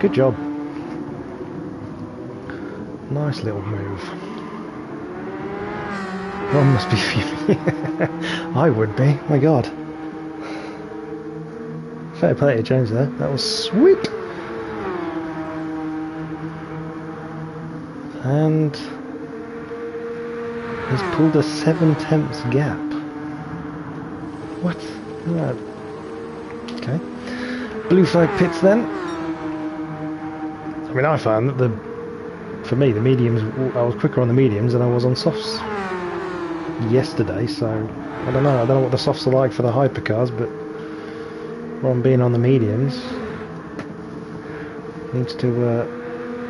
Good job. Nice little move. Ron must be fuming. I would be, my god. Fair play to Jones there, that was sweet. And he's pulled a 7/10 gap. What? Yeah. Okay. Blue flag pits then. I mean, I found that for me, the mediums, I was quicker on the mediums than I was on softs yesterday, so I don't know what the softs are like for the hypercars, but Ron being on the mediums needs to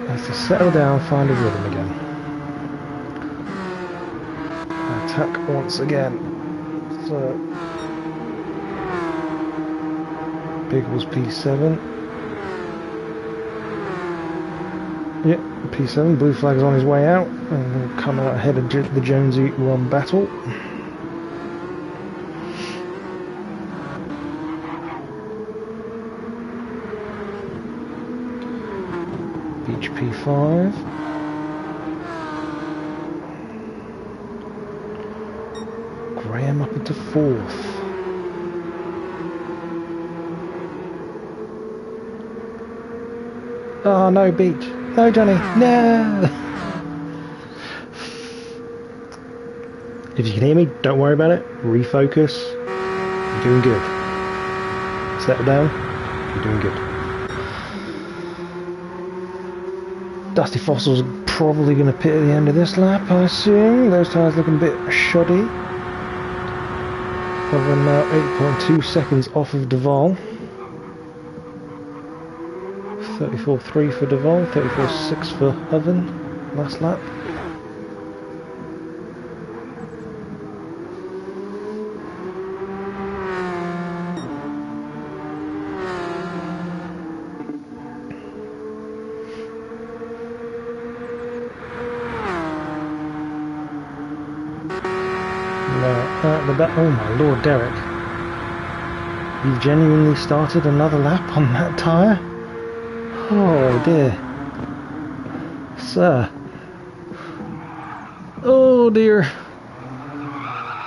has to settle down, find a rhythm again. Attack once again. So Big was P7. Yep, P7. Blue flag's on his way out, and will come out ahead of the Jonesy-Ron battle. P5. Graham up into 4th. Oh no, Beach. No, Johnny. No! If you can hear me, don't worry about it. Refocus. You're doing good. Settle down. You're doing good. Dusty Fossil's probably going to pit at the end of this lap, I assume. Those tyres looking a bit shoddy. Hovering now 8.2 seconds off of Duval. 34.3 for Duval, 34.6 for Oven last lap. Oh my lord, Derek. You've genuinely started another lap on that tyre? Oh dear. Sir. Oh dear.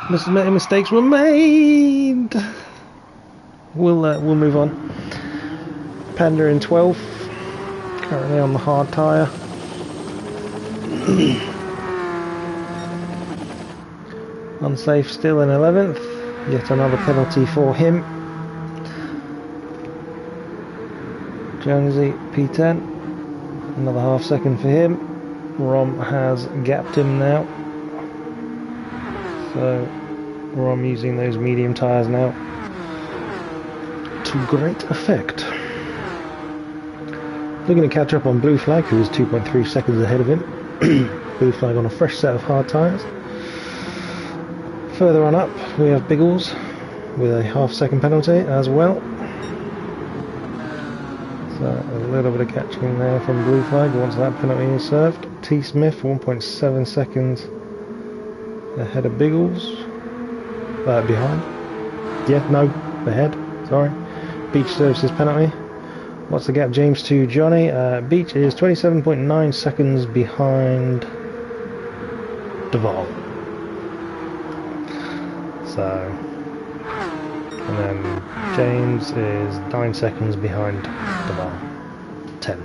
Mistakes were made. We'll move on. Panda in 12th. Currently on the hard tyre. Unsafe still in 11th, yet another penalty for him. Jonesy P10, another half second for him. Rom has gapped him now, so Rom using those medium tyres now to great effect. Looking to catch up on Blue Flag, who is 2.3 seconds ahead of him. Blue Flag on a fresh set of hard tyres. Further on up, we have Biggles with a half-second penalty as well. So a little bit of catching there from Blue Flag once that penalty is served. T. Smith 1.7 seconds ahead of Biggles. Behind. Yeah, no, ahead. Sorry. Beach serves his penalty. What's the gap, James, to Johnny? Beach is 27.9 seconds behind Duval. So, and then James is 9 seconds behind Duval. 10.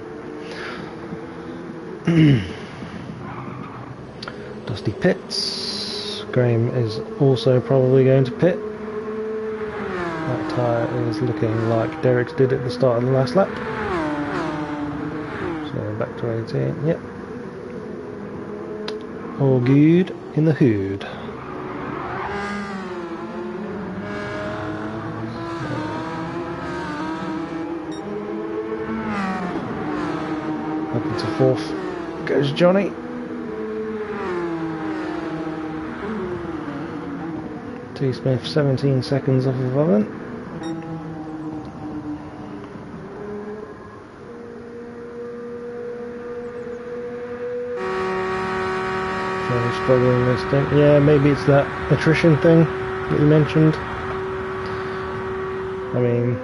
Dusty pits. Graham is also probably going to pit. That tyre is looking like Derek's did at the start of the last lap. So back to 18. Yep. All good in the hood. Up into 4th goes Johnny. T. Smith 17 seconds off of Oven. Johnny struggling this thing. Yeah, maybe it's that attrition thing that you mentioned. I mean,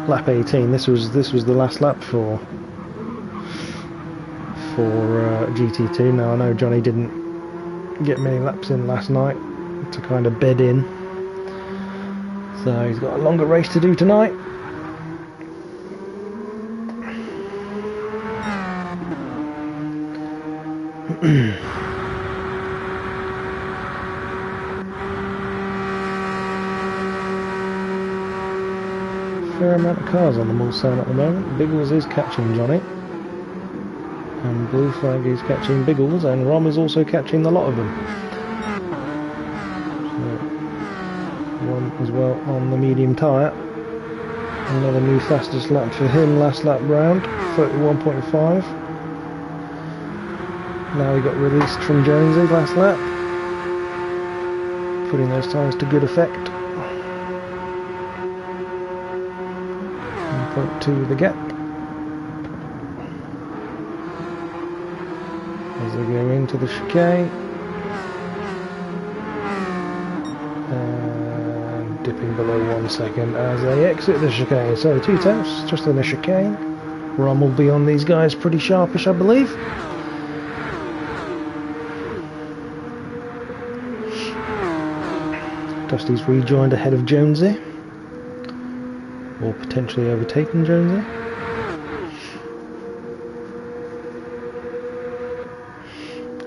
lap 18. This was the last lap for GT2. Now I know Johnny didn't get many laps in last night to kind of bed in, so he's got a longer race to do tonight. Fair amount of cars on the Mulsanne at the moment. Biggles is catching Johnny. And Blue Flag is catching Biggles, and Rom is also catching the lot of them. So, one as well on the medium tyre. Another new fastest lap for him last lap round, 31.5. Now he got released from Jonesy last lap, putting those tyres to good effect. 1.2 the gap. As they go into the chicane, and dipping below 1 second as they exit the chicane. So 2 tenths just in the chicane. Rom will be on these guys pretty sharpish, I believe. Dusty's rejoined ahead of Jonesy, or potentially overtaken Jonesy.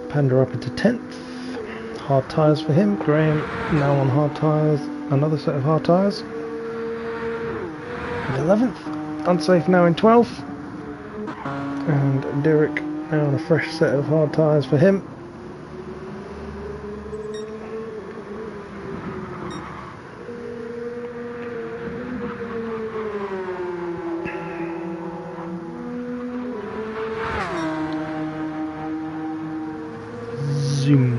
Panda up into 10th. Hard tyres for him. Graham now on hard tyres, another set of hard tyres. In 11th. Unsafe now in 12th. And Derek now on a fresh set of hard tyres for him. Zoom.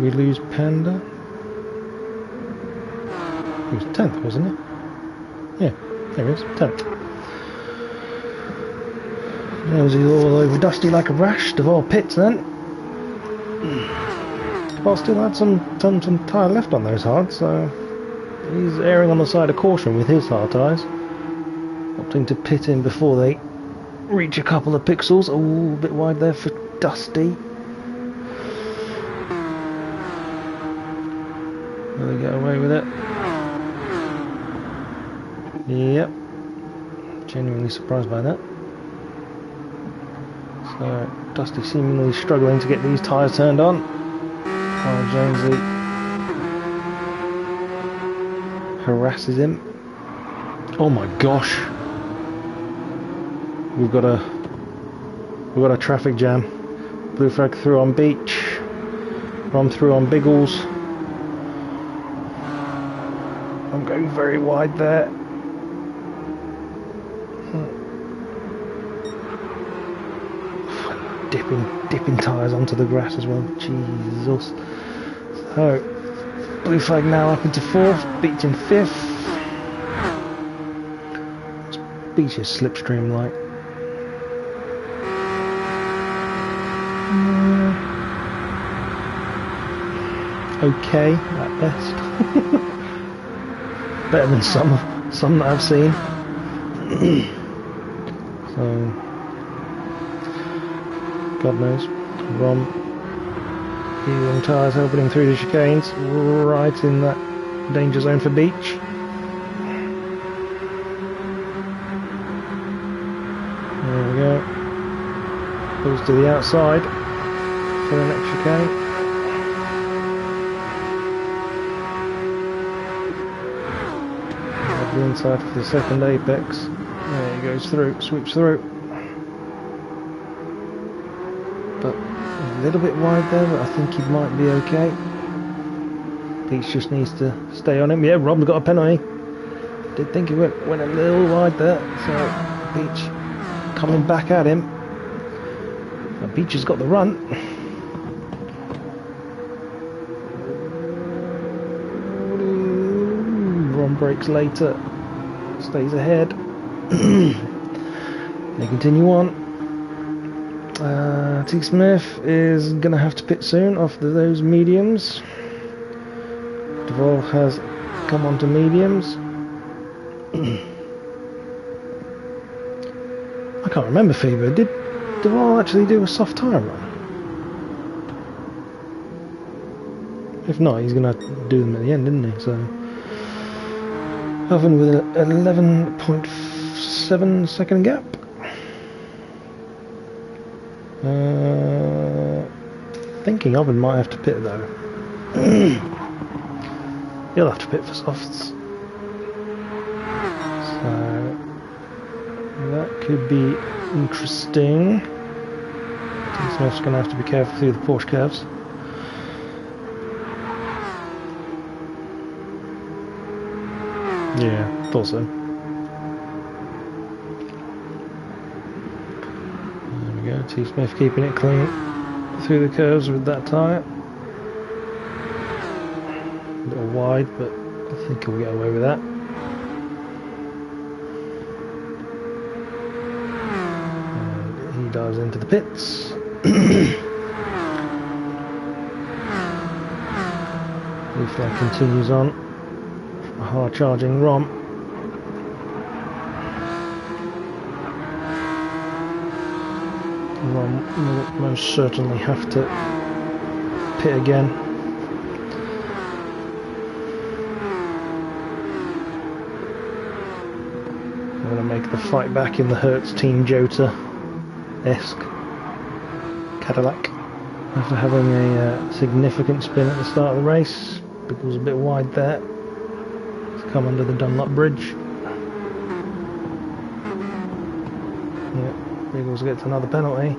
We lose Panda. He was 10th, wasn't he? Yeah, there he is, 10th. Nosy all over Dusty like a rash. Duval pits then. Duval still had some tyre left on those hards, so he's erring on the side of caution with his hard tyres. Opting to pit in before they reach a couple of pixels. Oh, a bit wide there for Dusty. Will they get away with it? Yep. Genuinely surprised by that. So, Dusty seemingly struggling to get these tyres turned on. While Jonesy harasses him. Oh my gosh. We've got a traffic jam. Blue flag through on Beach. Rom through on Biggles. I'm going very wide there. Dipping tyres onto the grass as well. Jesus. So, blue flag now up into 4th, Beach in 5th. Beach is slipstream like. Okay, at best. Better than some that I've seen. So, God knows. Rom healing tyres, helping him through the chicanes, right in that danger zone for Beach. There we go. Goes to the outside for the next chicane. The inside for the second apex. There he goes through, sweeps through. But a little bit wide there, but I think he might be okay. Beach just needs to stay on him. Yeah, Rob's got a penalty. Did think he went a little wide there, so Beach coming back at him. But Beach has got the run. Ron breaks later, stays ahead. They continue on. T. Smith is going to have to pit soon after those mediums. Duval has come on to mediums. I can't remember, Fever. Did Duval actually do a soft tyre run? If not, he's going to do them at the end, isn't he? So, Oven with an 11.7 second gap. Thinking Oven might have to pit though. He'll have to pit for softs. So that could be interesting. T. Smith's going to have to be careful through the Porsche curves. Yeah, thought so. There we go, T. Smith keeping it clean through the curves with that tyre. wide, but I think he'll get away with that. And he dives into the pits. Flag continues on. A hard charging Rom. Rom will most certainly have to pit again. I'm going to make the fight back in the Hertz Team Jota-esque Cadillac. After having a significant spin at the start of the race, Biggles a bit wide there. It's come under the Dunlop Bridge. Yeah, Biggles gets another penalty.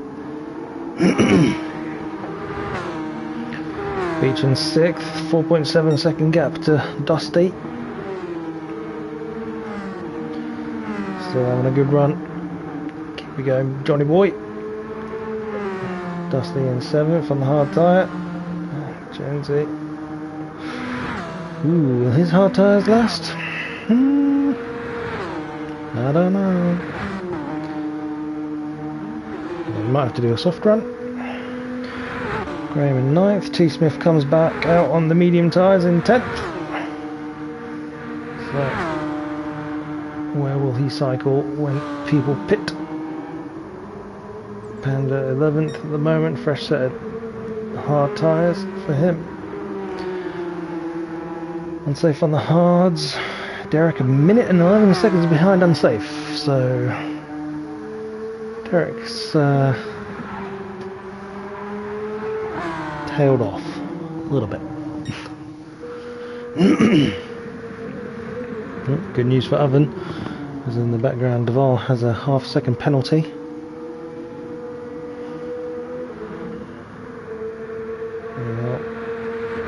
Beach in 6th, 4.7 second gap to Dusty. Still having a good run. Keep it going, Johnny boy. Dusty in 7th on the hard tyre. Jonesy. Ooh, will his hard tyres last? I don't know. He might have to do a soft run. Graham in 9th. T. Smith comes back out on the medium tyres in 10th. So, where will he cycle when people pit? Panda 11th at the moment, fresh set of hard tyres for him. Unsafe on the hards. Derek a minute and 11 seconds behind unsafe, so Derek's tailed off a little bit. Good news for Oven, as in the background Duval has a half-second penalty.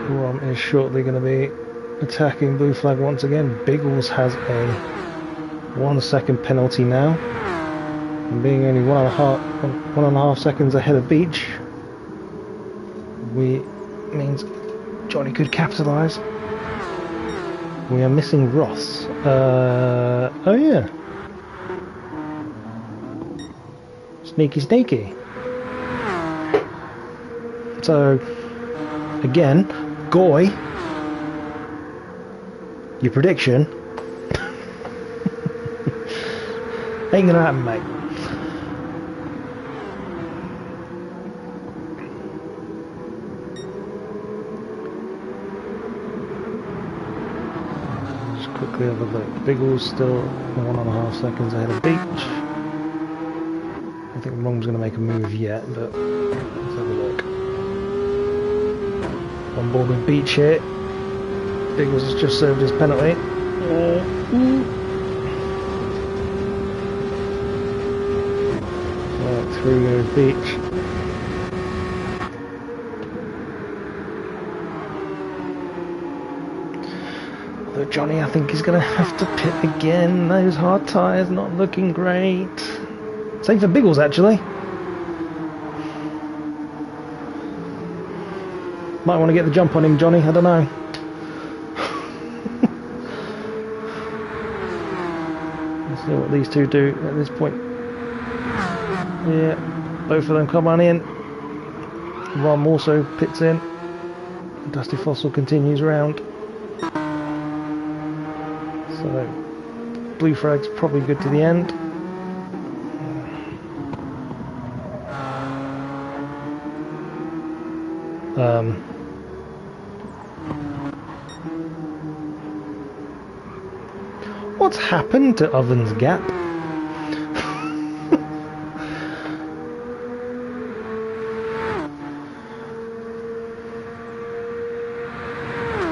Rom is shortly going to be attacking blue flag once again. Biggles has a 1 second penalty now, and being only 1.5 seconds ahead of Beach, means Johnny could capitalise. We are missing Ross. Oh yeah, sneaky. So again, Goy, your prediction ain't gonna happen, mate. Just quickly have a look. Biggles still 1.5 seconds ahead of Beach. I think Rom's gonna make a move yet, but let's have a look. On board with Beach here. Biggles has just served his penalty. Right, through goes Beach. Although Johnny, I think he's going to have to pit again. Those hard tyres not looking great. Same for Biggles, actually. Might want to get the jump on him, Johnny, I don't know. Let's see what these two do at this point. Yeah, both of them come on in. Rom also pits in. Dusty Fossil continues round. So, blue flag's probably good to the end. What's happened to Oven's gap?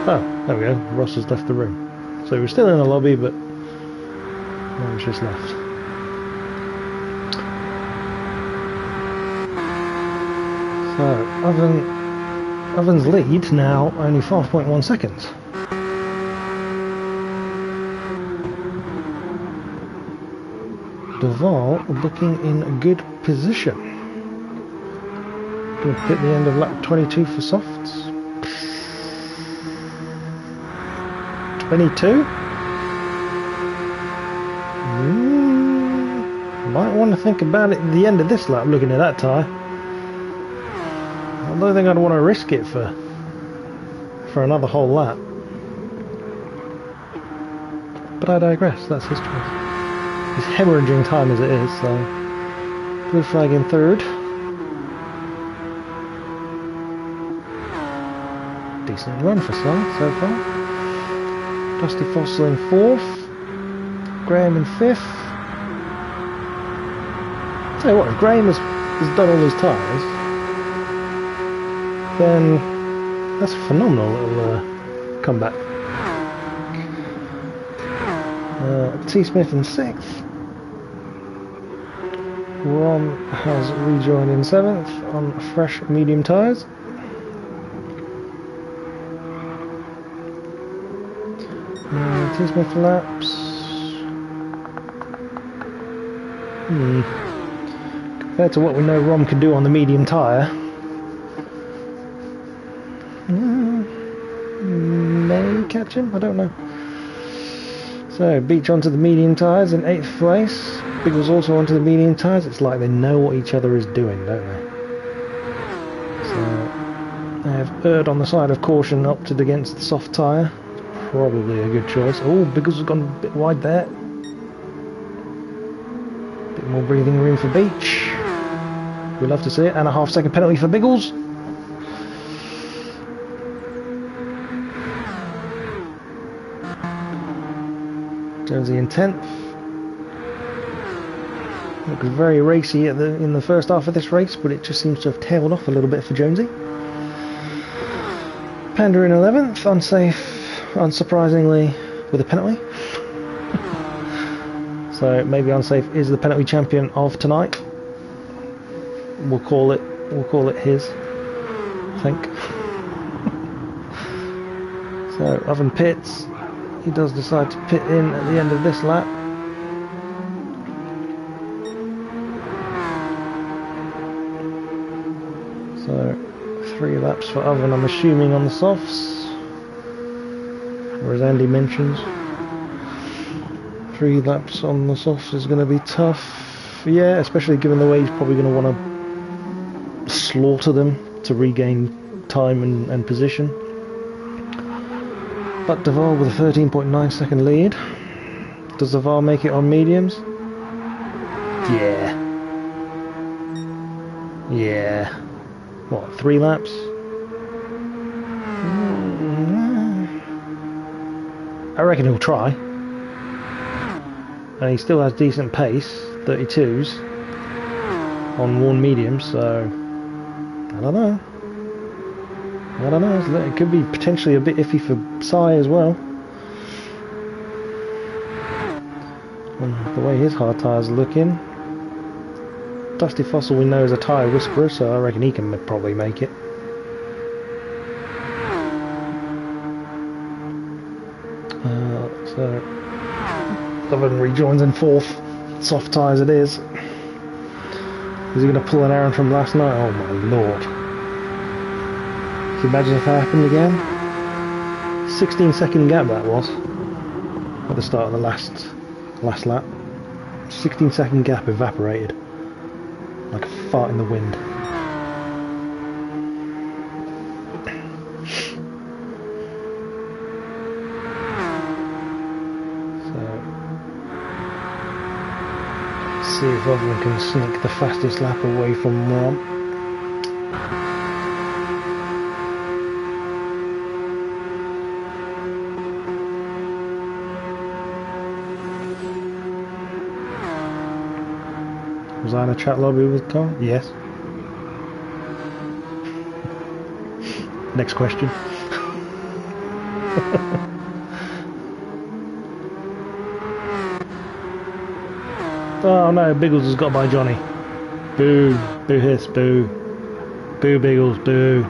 Oh, there we go. Ross has left the room. So we're still in the lobby, but no one's just left. So Oven's lead now only 5.1 seconds. Duval looking in a good position. Going to hit the end of lap 22 for softs. 22? Might want to think about it at the end of this lap, looking at that tyre. I don't think I'd want to risk it for another whole lap. But I digress, that's his choice. He's hemorrhaging time as it is, so... Blue flag in third. Decent run for Sly so far. Dusty Fossil in fourth. Graham in fifth. Tell you what, if Graham has done all his tyres, then that's a phenomenal little comeback. T. Smith in sixth. Ron has rejoined in seventh on fresh medium tyres. T. Smith laps. Compared to what we know Rom can do on the medium tyre, may catch him, I don't know. So, Beach onto the medium tyres in 8th place. Biggles also onto the medium tyres. It's like they know what each other is doing, don't they? So, they have erred on the side of caution, opted against the soft tyre. Probably a good choice. Oh, Biggles has gone a bit wide there. Bit more breathing room for Beach. We love to see it. And a half-second penalty for Biggles. Jonesy in 10th. Looked very racy in the first half of this race, but it just seems to have tailed off a little bit for Jonesy. Panda in 11th, unsafe, unsurprisingly, with a penalty. So maybe unsafe is the penalty champion of tonight. We'll call it his, I think. So Oven pits. He does decide to pit in at the end of this lap. So 3 laps for Oven, I'm assuming, on the softs. Or as Andy mentions, 3 laps on the softs is going to be tough. Yeah, especially given the way he's probably going to want to slaughter them to regain time and position. But Duval with a 13.9 second lead. Does Duval make it on mediums? Yeah. Yeah. What, 3 laps? I reckon he'll try. And he still has decent pace, 32s, on worn mediums, so I don't know. It could be potentially a bit iffy for Sai as well. And the way his hard tyres are looking. Dusty Fossil we know is a tyre whisperer, so I reckon he can probably make it. So Oven rejoins in 4th. Soft tyres it is. Is he going to pull an errand from last night? Oh my lord. Can you imagine if that happened again? 16-second gap that was at the start of the last lap. 16-second gap evaporated like a fart in the wind. So let's see if Oven can sneak the fastest lap away from Rom. Was I in a chat lobby with Carl? Yes. Next question. Oh no, Biggles has got by Johnny. Boo. Boo hiss, boo. Boo Biggles, boo.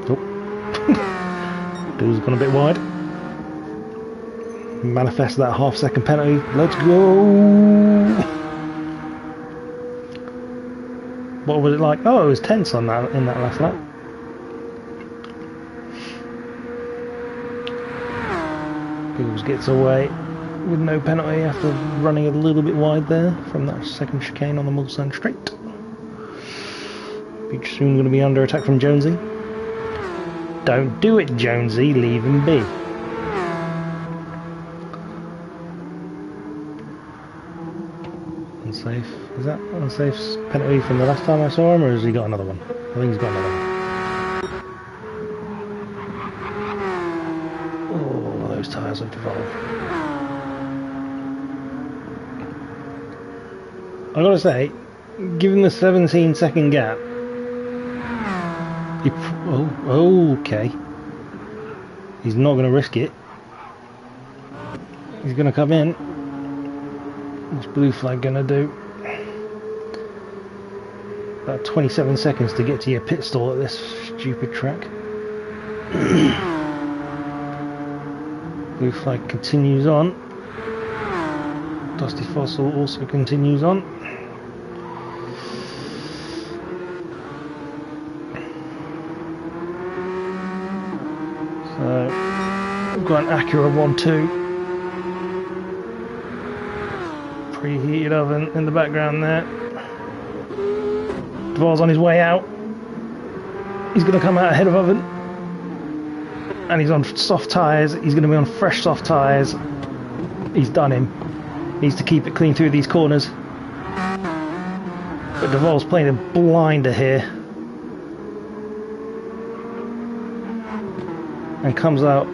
Oh. Biggles has gone a bit wide. Manifest that half-second penalty. Let's go. What was it like? Oh, it was tense on that in that last lap. Googles gets away with no penalty after running a little bit wide there from that second chicane on the Mulsanne straight. Beach soon going to be under attack from Jonesy. Don't do it, Jonesy, leave him be. Unsafe. Is that unsafe penalty from the last time I saw him, or has he got another one? I think he's got another one. Oh, those tyres have devolved. I gotta say, given the 17-second gap, okay. He's not gonna risk it. He's gonna come in. What's blue flag gonna do? About 27 seconds to get to your pit stall at this stupid track. Blue flag continues on. Dusty Fossil also continues on. So we've got an Acura 1-2. Preheated oven in the background there. Duvall's on his way out. He's going to come out ahead of oven. And he's on soft tyres. He's going to be on fresh soft tyres. He's done him. Needs to keep it clean through these corners. But Duvall's playing a blinder here. And comes out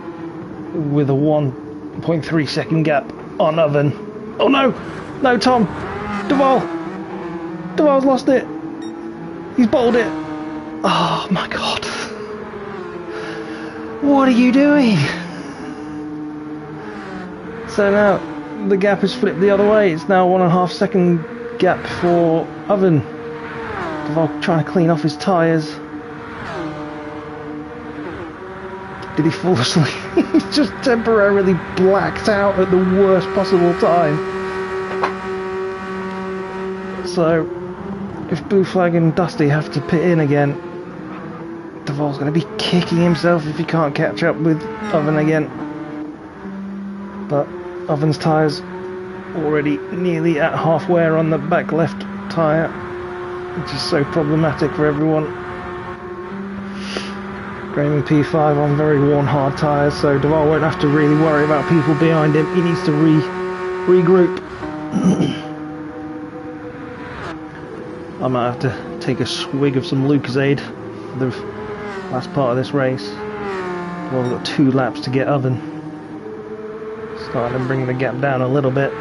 with a 1.3 second gap on oven. Oh no! No, Tom! Duvall! Duvall's lost it! He's bottled it! Oh my god! What are you doing? So now the gap is flipped the other way. It's now 1.5 second gap for oven. Duvall trying to clean off his tyres. Did he fall asleep? He's just temporarily blacked out at the worst possible time. So, if Blue Flag and Dusty have to pit in again, Duvall's going to be kicking himself if he can't catch up with Oven again. But Oven's tyres already nearly at half wear on the back left tyre, which is so problematic for everyone. Graham and P5 on very worn hard tyres, so Duvall won't have to really worry about people behind him. He needs to regroup. I might have to take a swig of some Lucozade for the last part of this race. Well, we've got 2 laps to get Oven. Starting to bring the gap down a little bit.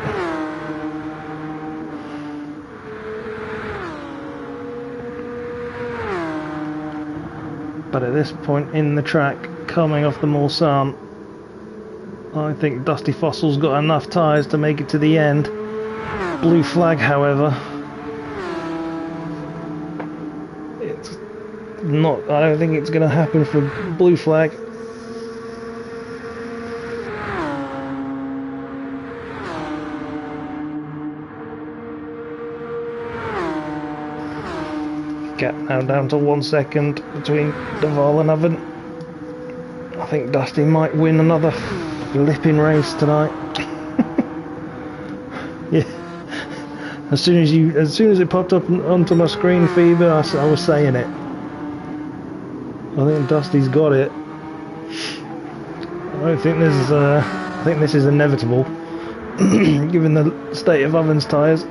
But at this point in the track, coming off the Mulsanne, I think Dusty Fossil's got enough tyres to make it to the end. Blue Flag, however, it's not. I don't think it's going to happen for Blue Flag. Gap now down to 1 second between Duvall and Oven. I think Dusty might win another flipping race tonight. Yeah. As soon as it popped up onto my screen, Phoebe, I was saying it. I think Dusty's got it. I think this is inevitable, given the state of Oven's tyres.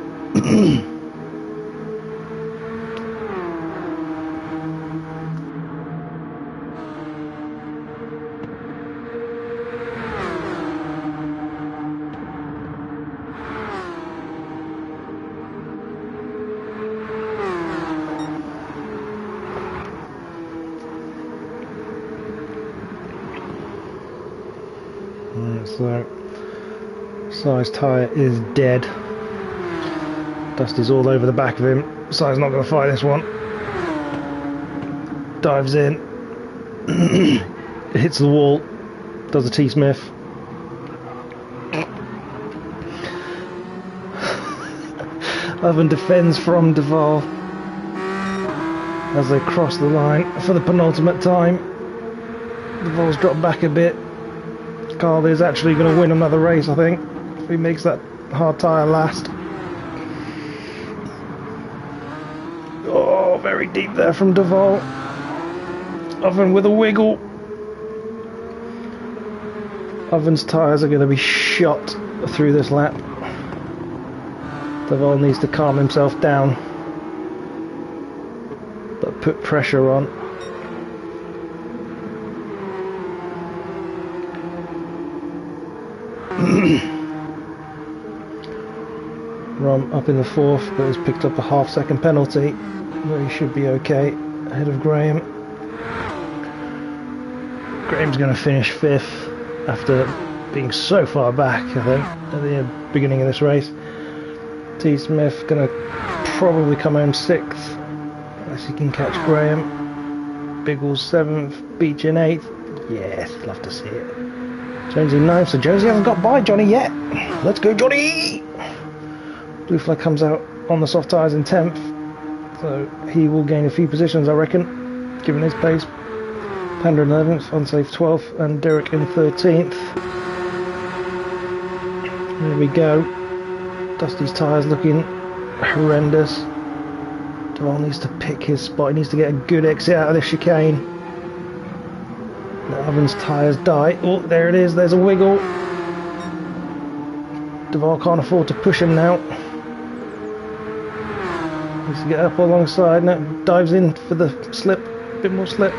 So, Si's tyre is dead. Dusty's all over the back of him. Si's not going to fight this one. Dives in. Hits the wall. Does a T-Smith. Oven defends from Duvall as they cross the line for the penultimate time. Duvall's dropped back a bit. Carl is actually going to win another race, I think, if he makes that hard tyre last. Oh, very deep there from Duval. Oven with a wiggle. Oven's tyres are going to be shot through this lap. Duval needs to calm himself down, but put pressure on. Rom up in the 4th, but has picked up a half-second penalty, but he should be okay ahead of Graham. Graham's going to finish 5th after being so far back, I think, at the beginning of this race. T. Smith going to probably come home 6th, unless he can catch Graham. Biggles 7th, Beach in 8th. Yes, love to see it. Jonesy 9th, so Jonesy hasn't got by Johnny yet. Let's go, Johnny! Blue Flag comes out on the soft tyres in 10th, so he will gain a few positions, I reckon, given his pace. Panda in 11th, Unsafe 12th, and Derek in 13th. There we go. Dusty's tyres looking horrendous. Duval needs to pick his spot, he needs to get a good exit out of this chicane. The Oven's tyres die. Oh, there it is, there's a wiggle. Duval can't afford to push him now. Needs to get up alongside. No, dives in for the slip. A bit more slip.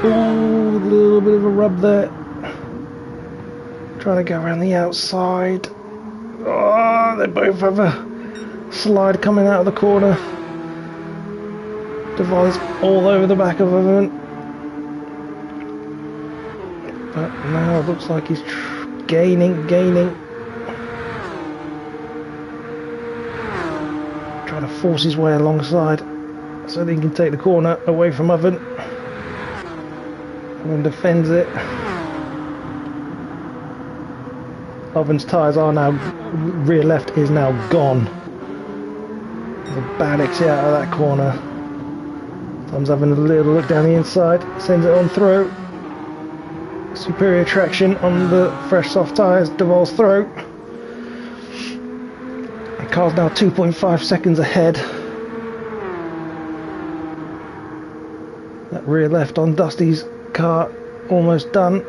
Oh, a little bit of a rub there. Trying to go around the outside. Oh, they both have a slide coming out of the corner. Duval is all over the back of Oven. But now it looks like he's gaining. Trying to force his way alongside so that he can take the corner away from Oven. Oven defends it. Oven's tyres are now, rear left is now gone. There's a bad exit out of that corner. Tom's having a little look down the inside, sends it on through. Superior traction on the fresh soft tyres, Duval's through. Carl's now 2.5 seconds ahead. That rear left on Dusty's car almost done.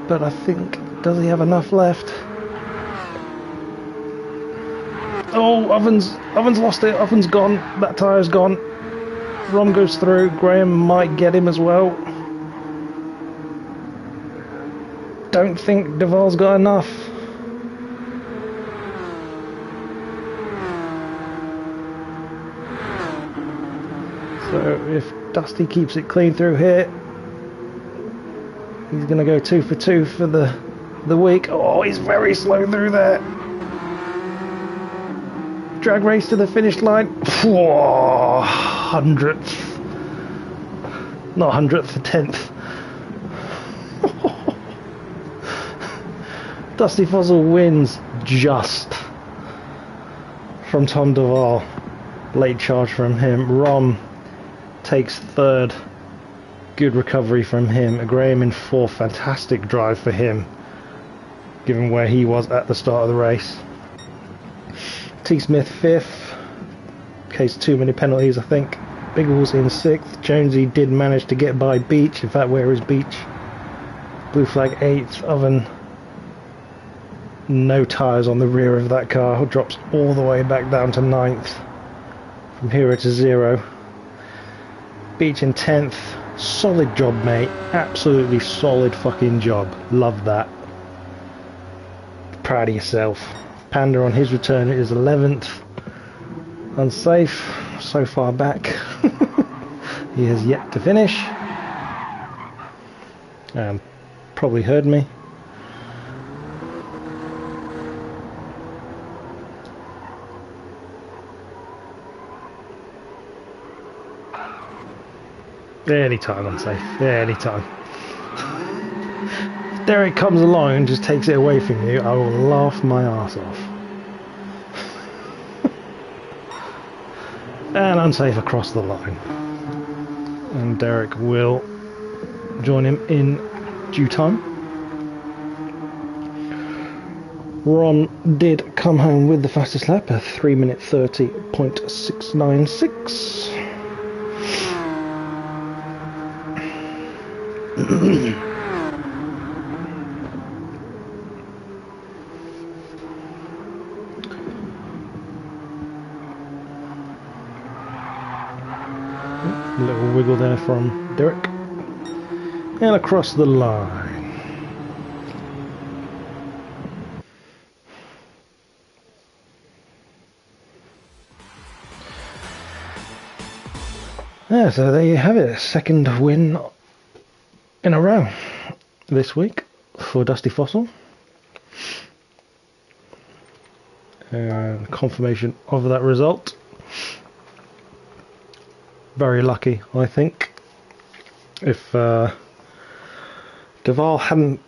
But I think, does he have enough left? Oh, Oven's lost it, Oven's gone, that tyre's gone. Rom goes through, Graham might get him as well. Don't think Duval's got enough. So if Dusty keeps it clean through here, he's going to go 2 for 2 for the week. Oh, he's very slow through there. Drag race to the finish line. Whoa, 100th. Not 100th, the 10th. Dusty Fuzzle wins just from Tom Duval. Late charge from him. Rom takes 3rd. Good recovery from him. Graham in 4th. Fantastic drive for him, given where he was at the start of the race. T. Smith 5th. Case too many penalties, I think. Biggles in 6th. Jonesy did manage to get by Beach. In fact, where is Beach? Blue Flag 8th. Oven, no tyres on the rear of that car. Drops all the way back down to 9th. From hero to 0. Beach in 10th. Solid job, mate. Absolutely solid fucking job. Love that. Proud of yourself. Panda on his return is 11th. Unsafe. So far back. He has yet to finish. Probably heard me. Anytime, Unsafe. Yeah, anytime. If Derek comes along and just takes it away from you, I will laugh my arse off. and unsafe across the line. And Derek will join him in due time. Ron did come home with the fastest lap, a 3 minute 30.696. A little wiggle there from Derek. And across the line. Yeah, so there you have it. Second win in a row this week for Dusty Fossil. And confirmation of that result. Very lucky, I think. If Duval hadn't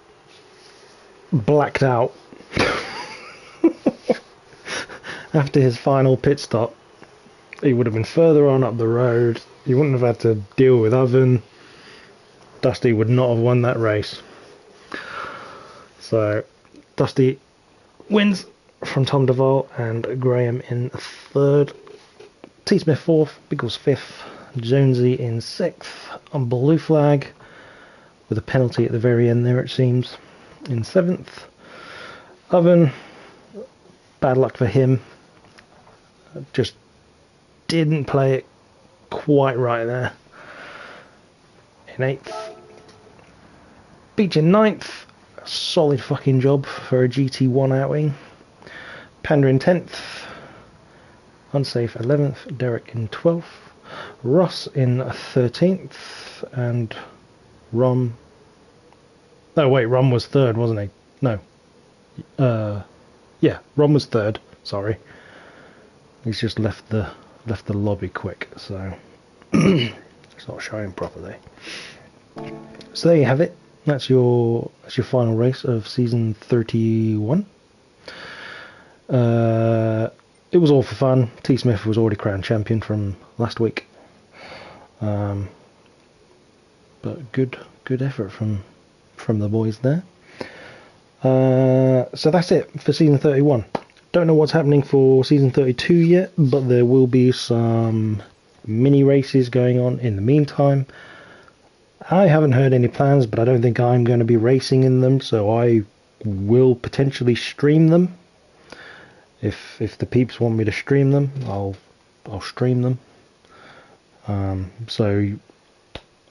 blacked out after his final pit stop, he would have been further on up the road. He wouldn't have had to deal with Oven. Dusty would not have won that race. So Dusty wins from Tom Duval and Graham in third. T. Smith fourth, Biggles fifth, Jonesy in sixth on blue flag with a penalty at the very end there, it seems, in seventh. Oven, bad luck for him, just didn't play it quite right there, in eighth. Beach in ninth, solid fucking job for a GT1 outing. Panda in 10th, unsafe 11th, Derek in 12th, Ross in 13th, and Rom. No, wait, Rom was third, wasn't he? No. Yeah, Rom was third. Sorry, he's just left the lobby quick, so it's not showing properly. So there you have it. That's your final race of season 31. It was all for fun. T. Smith was already crowned champion from last week, but good effort from the boys there. So that's it for season 31. Don't know what's happening for season 32 yet, but there will be some mini races going on in the meantime. I haven't heard any plans, but I don't think I'm going to be racing in them, so I will potentially stream them. If the peeps want me to stream them, I'll stream them. So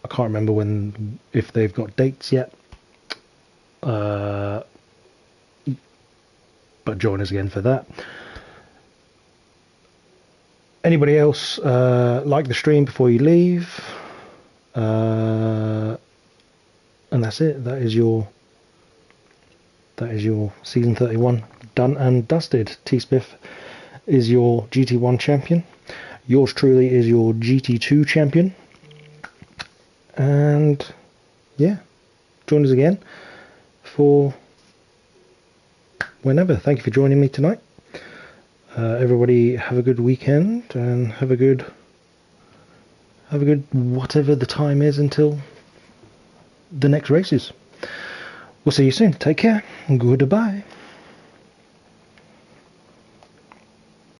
I can't remember if they've got dates yet. But join us again for that. Anybody else like the stream before you leave? And that's it. That is your season 31 done and dusted. T. Smith is your GT1 champion. Yours truly is your GT2 champion. And yeah, join us again for whenever. Thank you for joining me tonight. Everybody have a good weekend and have a good whatever the time is until the next races. We'll see you soon. Take care. Goodbye.